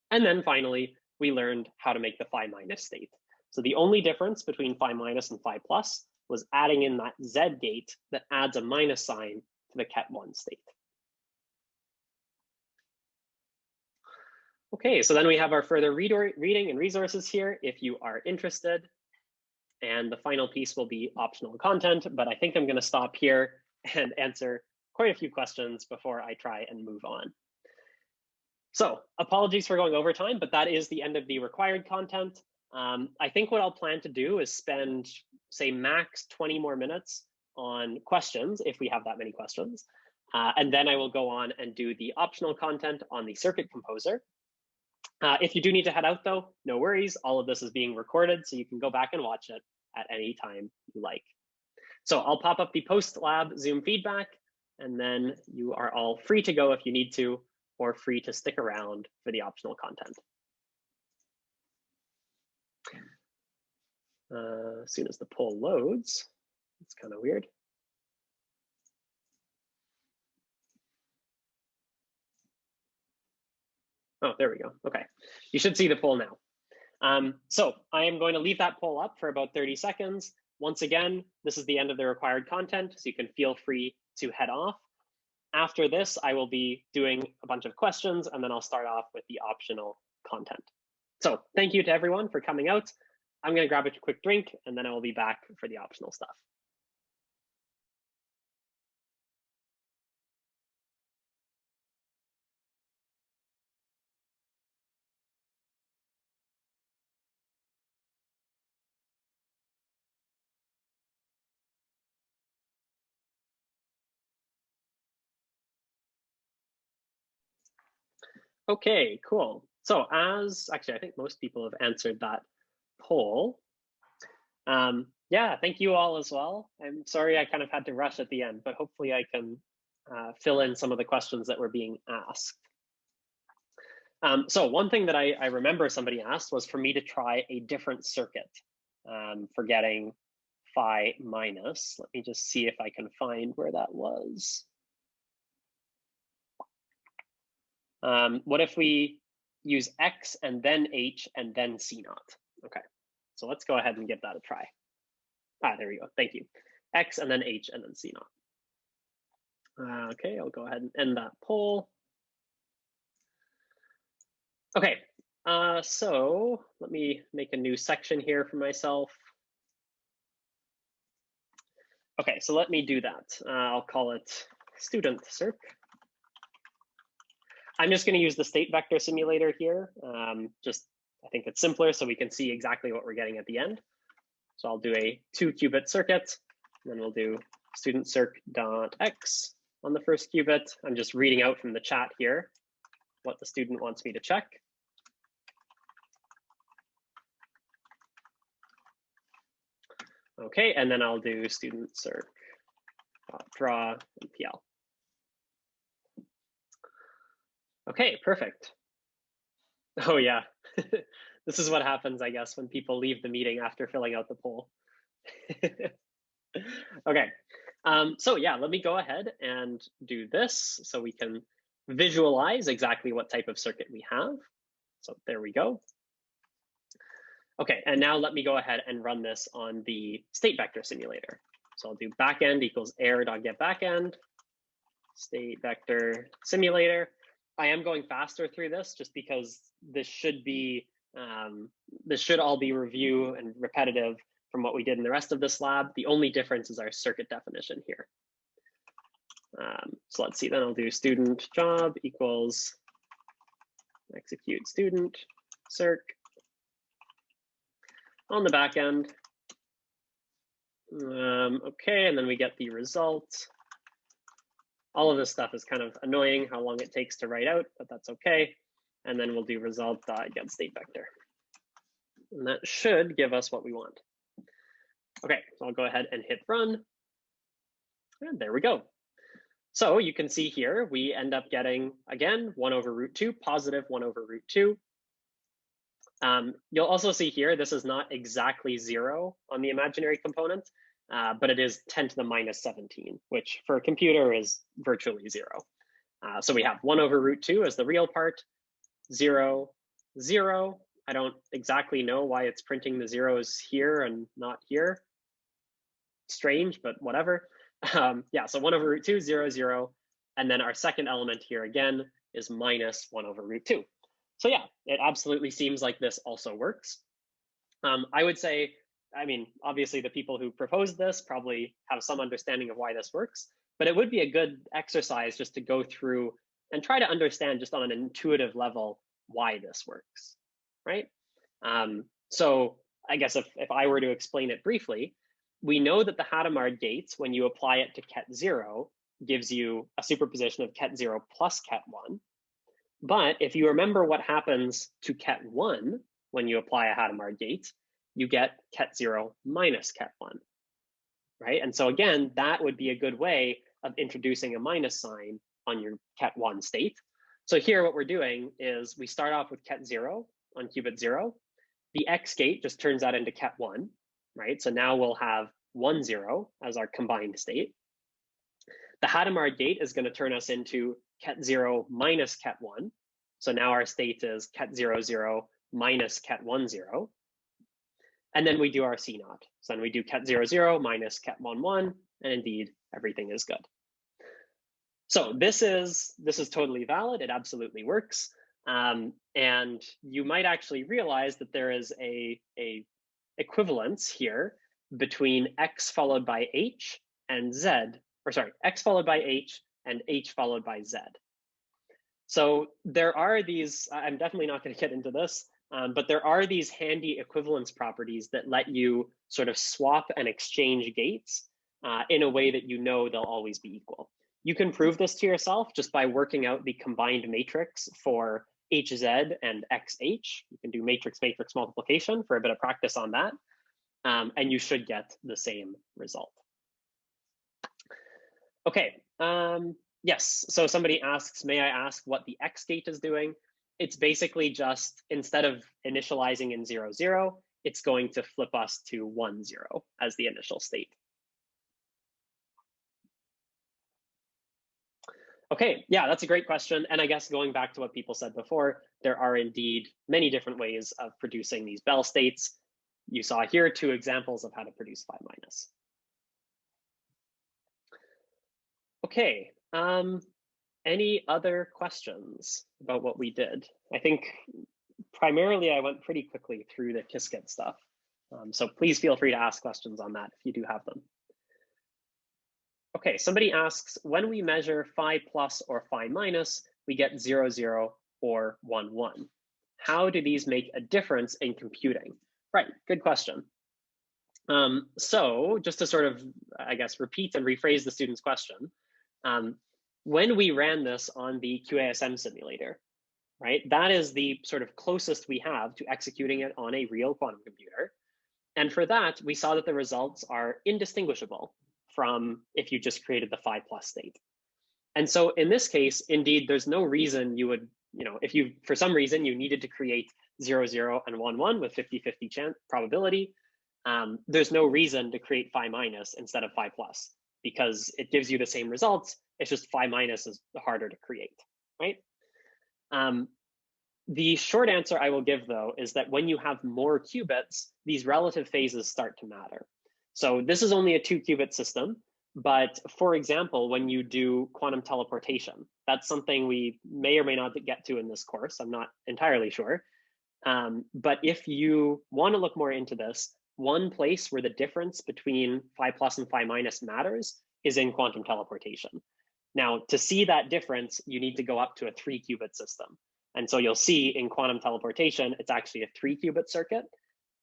And then finally, we learned how to make the phi minus state. So the only difference between phi minus and phi plus was adding in that Z gate that adds a minus sign to the ket1 state. Okay, so then we have our further reading and resources here if you are interested. And the final piece will be optional content, but I think I'm going to stop here and answer quite a few questions before I try and move on. So apologies for going over time, but that is the end of the required content. I think what I'll plan to do is spend, say, max 20 more minutes on questions, if we have that many questions. And then I will go on and do the optional content on the circuit composer. If you do need to head out, though, no worries. All of this is being recorded, so you can go back and watch it at any time you like. So I'll pop up the post-lab Zoom feedback, and then you are all free to go if you need to, or free to stick around for the optional content. As soon as the poll loads, it's kind of weird. Oh, there we go. Okay, you should see the poll now. So I am going to leave that poll up for about 30 seconds. Once again, this is the end of the required content, so you can feel free to head off. After this, I will be doing a bunch of questions, and then I'll start off with the optional content. So thank you to everyone for coming out. I'm going to grab a quick drink, and then I will be back for the optional stuff. Okay, cool. So actually, I think most people have answered that poll. Yeah, thank you all as well. I'm sorry I kind of had to rush at the end, but hopefully I can fill in some of the questions that were being asked. So one thing that I remember somebody asked was for me to try a different circuit for getting phi minus. Let me just see if I can find where that was. What if we use X and then H and then C naught? Okay, so let's go ahead and give that a try. There we go, thank you. X and then H and then C naught. Okay, I'll go ahead and end that poll. Okay, so let me make a new section here for myself. Okay, so let me do that. I'll call it student circ. I'm just going to use the state vector simulator here. Just I think it's simpler so we can see exactly what we're getting at the end. So I'll do a 2-qubit circuit, and then we'll do student circ.x on the first qubit. I'm just reading out from the chat here what the student wants me to check. Okay, and then I'll do student circ.draw and PL. Okay, perfect. Oh yeah, this is what happens, I guess, when people leave the meeting after filling out the poll. Okay, so yeah, let me go ahead and do this so we can visualize exactly what type of circuit we have. So there we go. Okay, and now let me go ahead and run this on the state vector simulator. So I'll do backend equals error.getBackend, state vector simulator. I am going faster through this just because this should be, this should all be review and repetitive from what we did in the rest of this lab. The only difference is our circuit definition here. So let's see, then I'll do student job equals execute student circ on the back end. Okay, and then we get the result. All of this stuff is kind of annoying, how long it takes to write out, but that's okay. And then we'll do result.get state vector. And that should give us what we want. Okay, so I'll go ahead and hit run. And there we go. So you can see here, we end up getting, again, 1/√2, positive 1/√2. You'll also see here, this is not exactly 0 on the imaginary component, but it is 10 to the minus 17, which for a computer is virtually 0. So we have 1/√2 as the real part, 0, 0. I don't exactly know why it's printing the zeros here and not here. Strange, but whatever. Yeah, so 1/√2, 0, 0. And then our second element here again is minus 1/√2. So yeah, it absolutely seems like this also works. I would say, I mean, obviously the people who proposed this probably have some understanding of why this works, but it would be a good exercise just to go through and try to understand just on an intuitive level why this works, right? So I guess if I were to explain it briefly, we know that the Hadamard gates, when you apply it to ket 0, gives you a superposition of ket 0 plus ket 1. But if you remember what happens to ket 1 when you apply a Hadamard gate, you get ket 0 minus ket 1, right? And so again, that would be a good way of introducing a minus sign on your ket 1 state. So here what we're doing is we start off with ket 0 on qubit 0. The X gate just turns that into ket 1, right? So now we'll have 1, 0 as our combined state. The Hadamard gate is going to turn us into ket 0 minus ket 1. So now our state is ket 0, 0 minus ket 1, 0. And then we do our C naught. So then we do ket 0, 0 minus ket 1, 1, and indeed everything is good. So this is totally valid. It absolutely works. And you might actually realize that there is a equivalence here between X followed by H and Z, or sorry, X followed by H and H followed by Z. So there are these, I'm definitely not going to get into this, but there are these handy equivalence properties that let you sort of swap and exchange gates in a way that you know they'll always be equal. You can prove this to yourself just by working out the combined matrix for HZ and XH. You can do matrix-matrix multiplication for a bit of practice on that, and you should get the same result. Okay, yes, so somebody asks, may I ask what the X gate is doing? It's basically just, instead of initializing in 0, 0, it's going to flip us to 1, 0 as the initial state. Okay, yeah, that's a great question. And I guess going back to what people said before, there are indeed many different ways of producing these Bell states. You saw here 2 examples of how to produce phi minus. Okay, any other questions about what we did? I think primarily I went pretty quickly through the Qiskit stuff. So please feel free to ask questions on that if you do have them. Okay, somebody asks, when we measure phi plus or phi minus, we get 0, 0 or 1, 1. how do these make a difference in computing? Right, good question. So just to sort of, I guess, repeat and rephrase the student's question, when we ran this on the QASM simulator, right, that is the sort of closest we have to executing it on a real quantum computer. And for that, we saw that the results are indistinguishable from if you just created the phi plus state. And so in this case, indeed, there's no reason you would, if you, for some reason, you needed to create 0, 0, and 1, 1 with 50-50 chance probability, there's no reason to create phi minus instead of phi plus, because it gives you the same results. It's just phi minus is harder to create, right? The short answer I will give, though, is that when you have more qubits, these relative phases start to matter. So this is only a 2-qubit system. But for example, when you do quantum teleportation, that's something we may or may not get to in this course. I'm not entirely sure. But if you want to look more into this, one place where the difference between phi plus and phi minus matters is in quantum teleportation. Now, to see that difference, you need to go up to a 3-qubit system. And so you'll see in quantum teleportation, it's actually a 3-qubit circuit.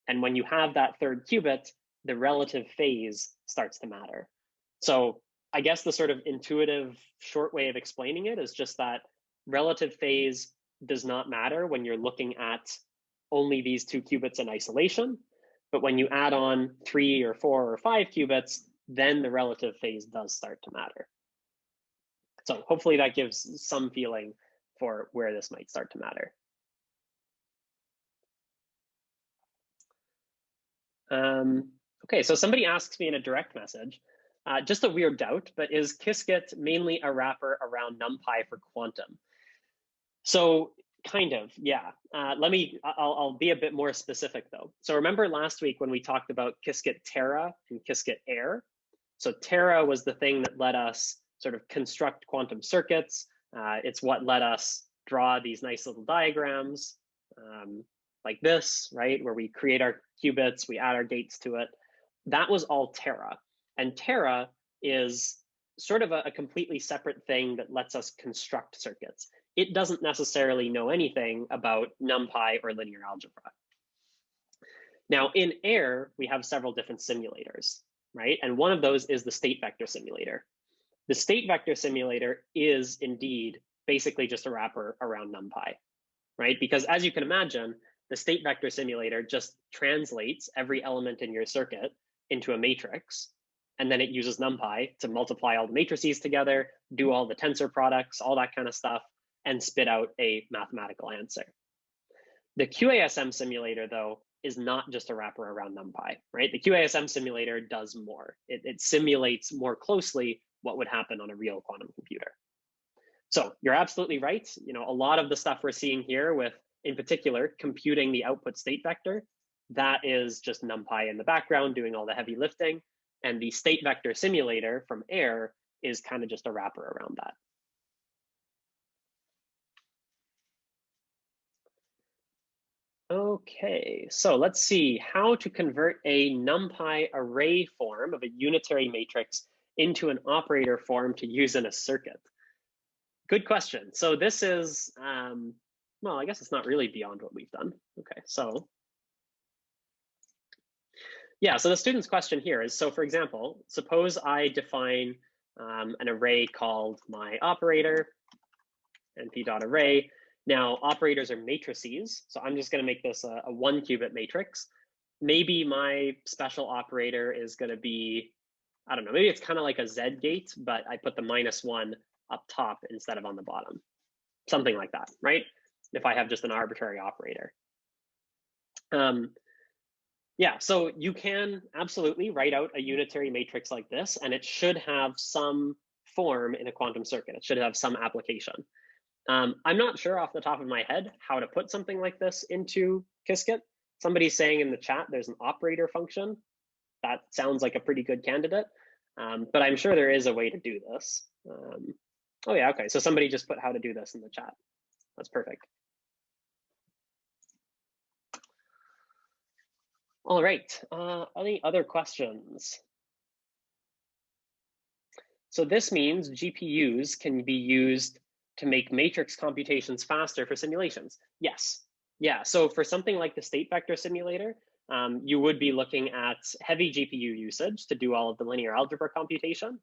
And when you have that 3rd qubit, the relative phase starts to matter. So I guess the sort of intuitive short way of explaining it is just that relative phase does not matter when you're looking at only these 2 qubits in isolation. But when you add on 3 or 4 or 5 qubits, then the relative phase does start to matter. So hopefully that gives some feeling for where this might start to matter. Okay, so somebody asks me in a direct message, just a weird doubt, but is Qiskit mainly a wrapper around NumPy for quantum? So kind of, yeah. I'll be a bit more specific though. So remember last week when we talked about Qiskit Terra and Qiskit Air? So Terra was the thing that let us sort of construct quantum circuits. It's what let us draw these nice little diagrams like this, right? Where we create our qubits, we add our gates to it. That was all Terra. And Terra is sort of a completely separate thing that lets us construct circuits. It doesn't necessarily know anything about NumPy or linear algebra. Now in Air, we have several different simulators, right? And one of those is the state vector simulator. The state vector simulator is indeed basically just a wrapper around NumPy, right? Because as you can imagine, the state vector simulator just translates every element in your circuit into a matrix. And then it uses NumPy to multiply all the matrices together, do all the tensor products, all that kind of stuff, and spit out a mathematical answer. The QASM simulator, though, is not just a wrapper around NumPy, right? The QASM simulator does more. It simulates more closely what would happen on a real quantum computer. So you're absolutely right. A lot of the stuff we're seeing here with, in particular, computing the output state vector, that is just NumPy in the background doing all the heavy lifting. And the state vector simulator from Air is kind of just a wrapper around that. Okay, so let's see how to convert a NumPy array form of a unitary matrix into an operator form to use in a circuit. Good question. So this is, well, I guess it's not really beyond what we've done. Okay, so yeah, so the student's question here is, so for example, suppose I define an array called my operator, np.array. Now, operators are matrices, so I'm just going to make this a 1-qubit matrix. Maybe my special operator is going to be, I don't know, maybe it's kind of like a Z gate, but I put the -1 up top instead of on the bottom. Something like that, right? If I have just an arbitrary operator. Yeah, so you can absolutely write out a unitary matrix like this, and it should have some form in a quantum circuit. It should have some application. I'm not sure off the top of my head how to put something like this into Qiskit. Somebody's saying in the chat there's an operator function. That sounds like a pretty good candidate, but I'm sure there is a way to do this. Oh yeah, okay, so somebody just put how to do this in the chat. That's perfect. All right, any other questions? So this means GPUs can be used to make matrix computations faster for simulations. Yes, Yeah, so for something like the state vector simulator, you would be looking at heavy GPU usage to do all of the linear algebra computation.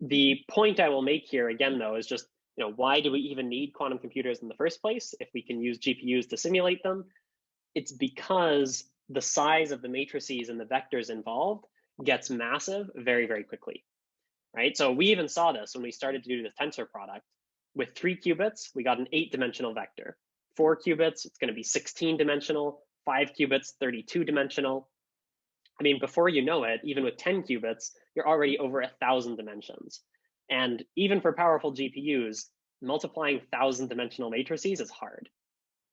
The point I will make here again, though, is just, why do we even need quantum computers in the first place if we can use GPUs to simulate them? It's because the size of the matrices and the vectors involved gets massive very, very quickly, right? So we even saw this when we started to do the tensor product. With 3 qubits, we got an 8-dimensional vector. 4 qubits, it's going to be 16-dimensional. 5 qubits, 32-dimensional. I mean, before you know it, even with 10 qubits, you're already over 1,000 dimensions. And even for powerful GPUs, multiplying 1,000-dimensional matrices is hard,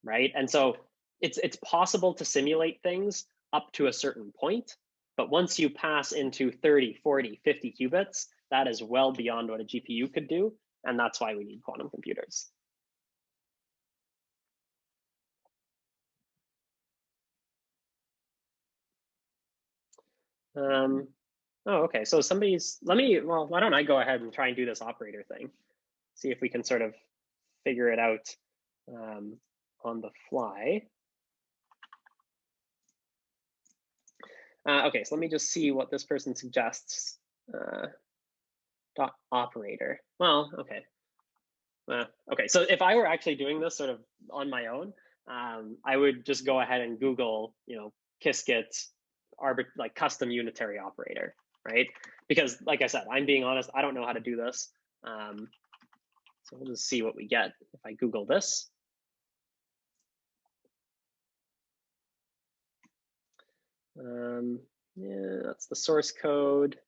right? And so it's possible to simulate things up to a certain point, but once you pass into 30, 40, 50 qubits, that is well beyond what a GPU could do, and that's why we need quantum computers. Oh, okay, so well, why don't I go ahead and try and do this operator thing, see if we can sort of figure it out on the fly. Okay, so let me just see what this person suggests. Dot operator. Well, okay. Okay, so if I were actually doing this sort of on my own, I would just go ahead and Google, Qiskit like custom unitary operator, right? Because like I said, I'm being honest, I don't know how to do this. So we'll just see what we get if I Google this. Yeah, that's the source code.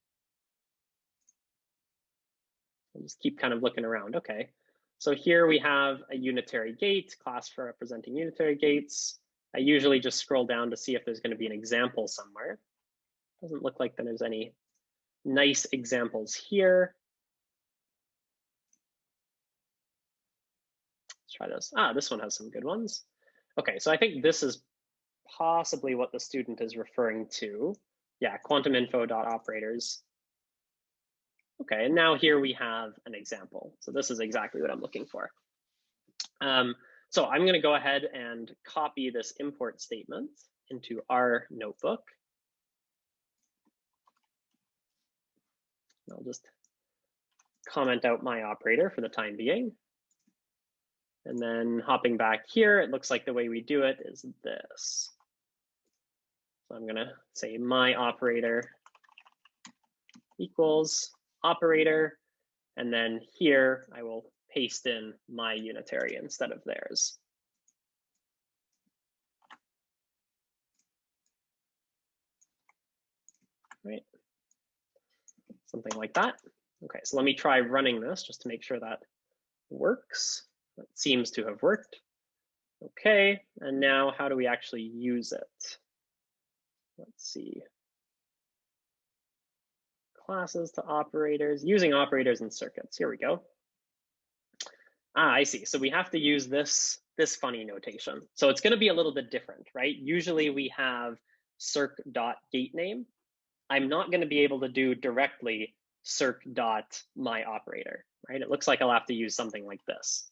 I'll just keep kind of looking around. Okay, so here we have a unitary gate, class for representing unitary gates. I usually just scroll down to see if there's going to be an example somewhere. Doesn't look like there's any nice examples here. Let's try this. This one has some good ones. Okay, so I think this is possibly what the student is referring to. Yeah, quantuminfo.operators. Okay, and now here we have an example. So this is exactly what I'm looking for. So I'm going to go ahead and copy this import statement into our notebook. I'll just comment out my operator for the time being. And then hopping back here, it looks like the way we do it is this. So I'm going to say my operator equals operator. And then here I will paste in my unitary instead of theirs. Right. Something like that. Okay, so let me try running this just to make sure that works. That seems to have worked. Okay, and now how do we actually use it? Let's see. Classes to operators, using operators and circuits. Here we go. I see. So we have to use this funny notation. So it's going to be a little bit different, right? Usually we have circ.gateName. I'm not going to be able to do directly circ.myOperator, right? It looks like I'll have to use something like this.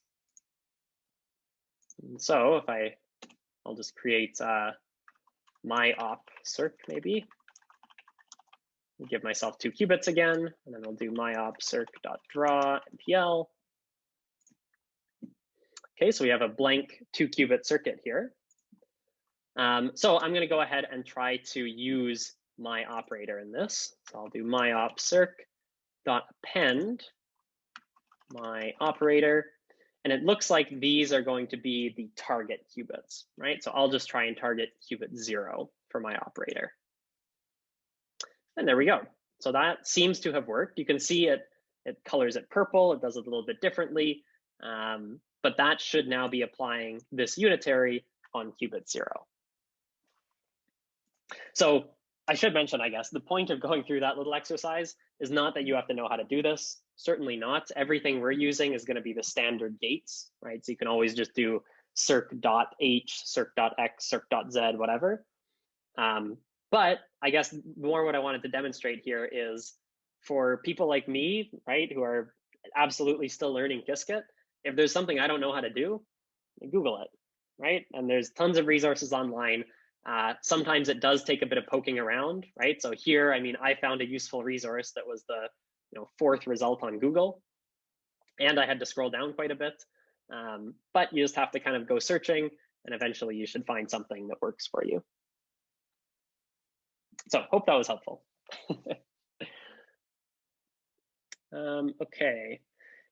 And so if I'll just create my op circ maybe. Give myself 2 qubits again, and then I'll do my op circ.draw NPL. Okay, so we have a blank 2-qubit circuit here. So I'm going to go ahead and try to use my operator in this. So I'll do my op circ.append my operator. And it looks like these are going to be the target qubits, right? So I'll just try and target qubit 0 for my operator. And there we go. So that seems to have worked. You can see it colors it purple. It does it a little bit differently. But that should now be applying this unitary on qubit 0. So I should mention, I guess, the point of going through that little exercise is not that you have to know how to do this. Certainly not. Everything we're using is going to be the standard gates, right? So you can always just do circ.h, circ.x, circ.z, whatever. But I guess more what I wanted to demonstrate here is for people like me, right, who are absolutely still learning Qiskit, if there's something I don't know how to do, Google it. right? And there's tons of resources online. Sometimes it does take a bit of poking around, right? So here, I mean, I found a useful resource that was the fourth result on Google, and I had to scroll down quite a bit. But you just have to kind of go searching, and eventually you should find something that works for you. So hope that was helpful. Okay.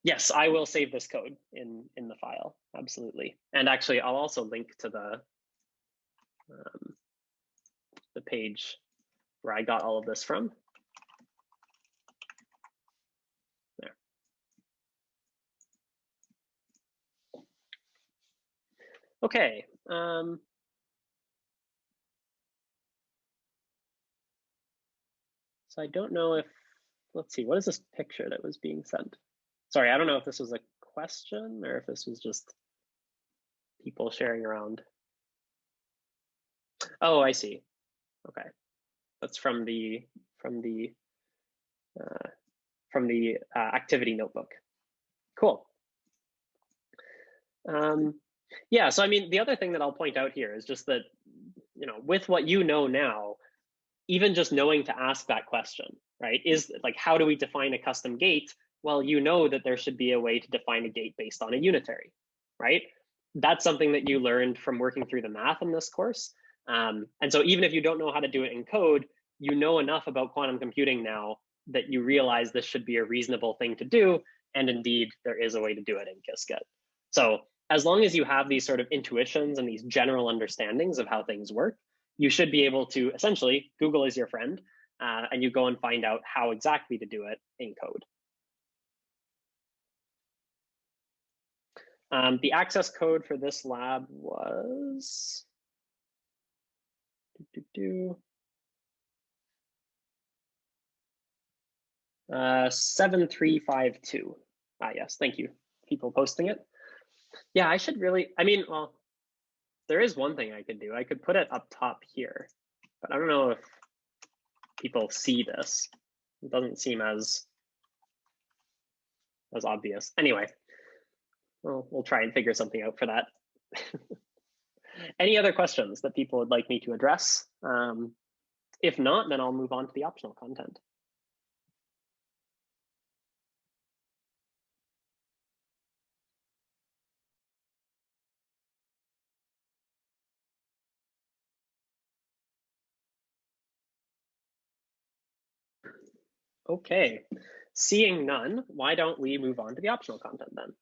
Yes, I will save this code in the file, absolutely. And actually, I'll also link to the page where I got all of this from. There. Okay. So I don't know if, let's see, what is this picture that was being sent? Sorry, I don't know if this was a question or if this was just people sharing around. Oh, I see. Okay, that's from the activity notebook. Cool. Yeah, so I mean, the other thing that I'll point out here is just that, with what you know now, even just knowing to ask that question, right, is like, how do we define a custom gate? Well, you know that there should be a way to define a gate based on a unitary, right? That's something that you learned from working through the math in this course. And so even if you don't know how to do it in code, you know enough about quantum computing now that you realize this should be a reasonable thing to do. And indeed, there is a way to do it in Qiskit. So as long as you have these sort of intuitions and these general understandings of how things work, you should be able to essentially, Google is your friend, and you go and find out how exactly to do it in code. The access code for this lab was 7352. Yes, thank you, people posting it. Yeah, I should really, I mean, well, there is one thing I could do. I could put it up top here, but I don't know if people see this. It doesn't seem as obvious. Anyway, well, we'll try and figure something out for that. Any other questions that people would like me to address? If not, then I'll move on to the optional content. Okay, seeing none, why don't we move on to the optional content then?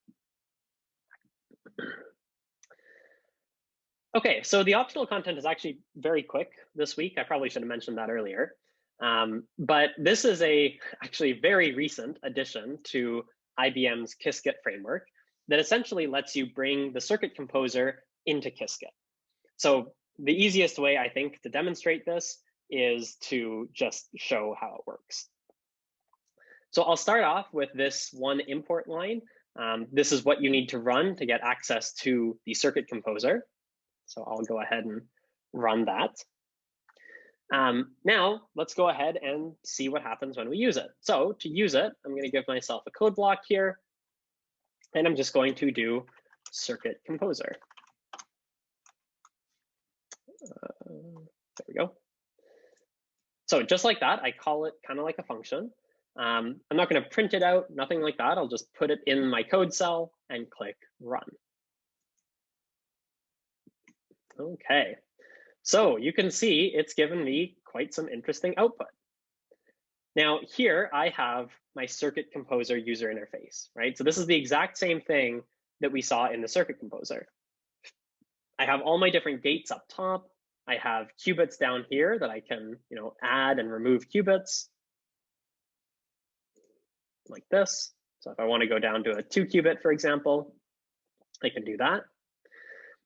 Okay, so the optional content is actually very quick this week. I probably should have mentioned that earlier. But this is actually very recent addition to IBM's Qiskit framework that essentially lets you bring the circuit composer into Qiskit. So the easiest way, I think, to demonstrate this is to just show how it works. So I'll start off with this one import line. This is what you need to run to get access to the circuit composer. So I'll go ahead and run that. Now, let's go ahead and see what happens when we use it. So to use it, I'm going to give myself a code block here, and I'm just going to do circuit composer. There we go. So just like that, I call it kind of like a function. I'm not going to print it out, nothing like that. I'll just put it in my code cell and click run. Okay, so you can see it's given me quite some interesting output. Now here I have my circuit composer user interface, right? So this is the exact same thing that we saw in the circuit composer. I have all my different gates up top. I have qubits down here that I can, add and remove qubits like this. So if I want to go down to a 2 qubit, for example, I can do that.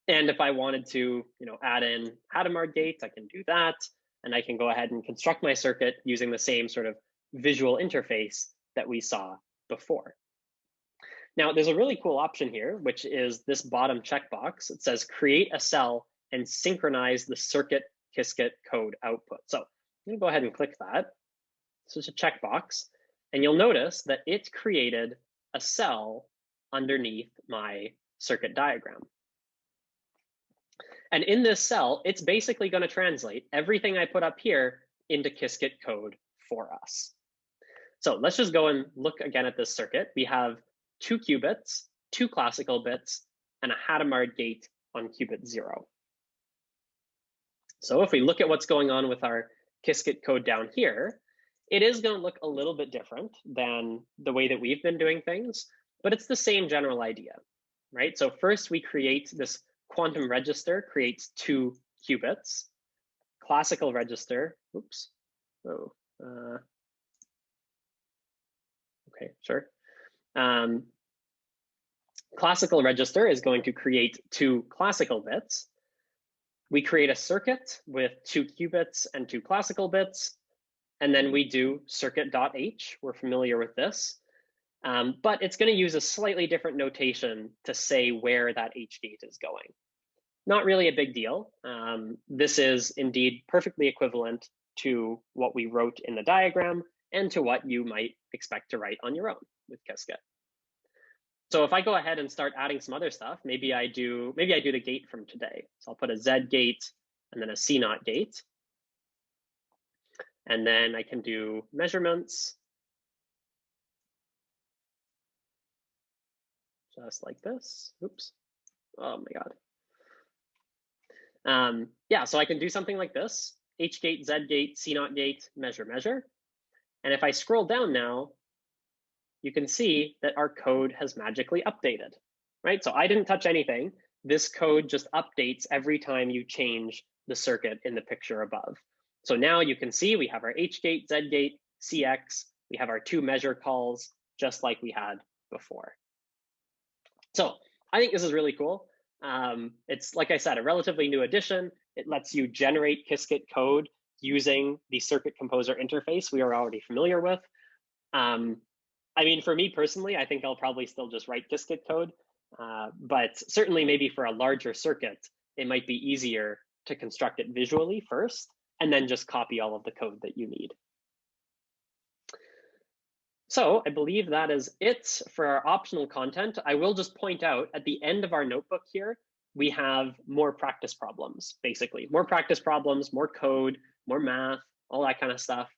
And if I wanted to, add in Hadamard gates, I can do that. And I can go ahead and construct my circuit using the same sort of visual interface that we saw before. Now, there's a really cool option here, which is this bottom checkbox. It says create a cell and synchronize the circuit Qiskit code output. So I'm going to go ahead and click that. So it's a checkbox. And you'll notice that it created a cell underneath my circuit diagram. And in this cell, it's basically going to translate everything I put up here into Qiskit code for us. So let's just go and look again at this circuit. We have 2 qubits, 2 classical bits, and a Hadamard gate on qubit 0. So if we look at what's going on with our Qiskit code down here, it is going to look a little bit different than the way that we've been doing things, but it's the same general idea, right? So first we create this quantum register, creates 2 qubits. Classical register, oops, oh, okay, sure. Classical register is going to create 2 classical bits. We create a circuit with 2 qubits and 2 classical bits, and then we do circuit.h. We're familiar with this, but it's going to use a slightly different notation to say where that H gate is going. Not really a big deal. This is indeed perfectly equivalent to what we wrote in the diagram and to what you might expect to write on your own with Qiskit. So if I go ahead and start adding some other stuff, maybe I do the gate from today. So I'll put a Z gate and then a C0 gate. And then I can do measurements. Just like this. Oops. Oh my God. Yeah, so I can do something like this. H gate, Z gate, C0 gate, measure, measure. And if I scroll down now, you can see that our code has magically updated, right? So I didn't touch anything. This code just updates every time you change the circuit in the picture above. So now you can see we have our H gate, Z gate, CX, we have our 2 measure calls, just like we had before. So I think this is really cool. It's, like I said, a relatively new addition. It lets you generate Qiskit code using the Circuit Composer interface we are already familiar with. I mean, for me personally, I think I'll probably still just write Qiskit code, but certainly maybe for a larger circuit, it might be easier to construct it visually first, and then just copy all of the code that you need. So I believe that is it for our optional content. I will just point out at the end of our notebook here, we have more practice problems, basically. More practice problems, more code, more math, all that kind of stuff.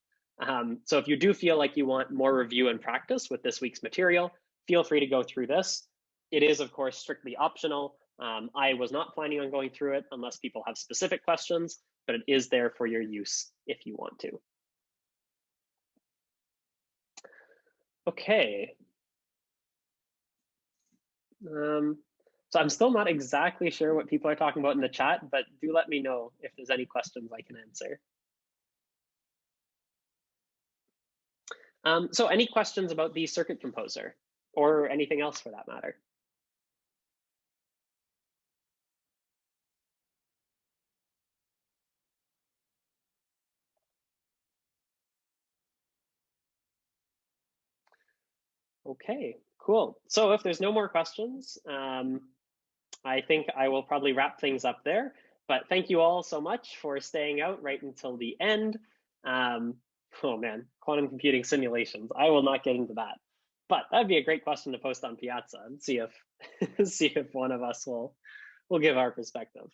So if you do feel like you want more review and practice with this week's material, feel free to go through this. It is, of course, strictly optional. I was not planning on going through it unless people have specific questions, but it is there for your use if you want to. Okay. So I'm still not exactly sure what people are talking about in the chat, but do let me know if there's any questions I can answer. So any questions about the Circuit Composer or anything else for that matter? Okay, cool. So if there's no more questions, I think I will probably wrap things up there. But thank you all so much for staying out right until the end. Oh man, quantum computing simulations. I will not get into that. But that'd be a great question to post on Piazza and see if see if one of us will give our perspective.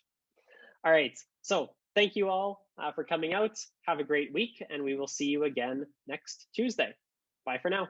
All right. So thank you all for coming out. Have a great week, and we will see you again next Tuesday. Bye for now.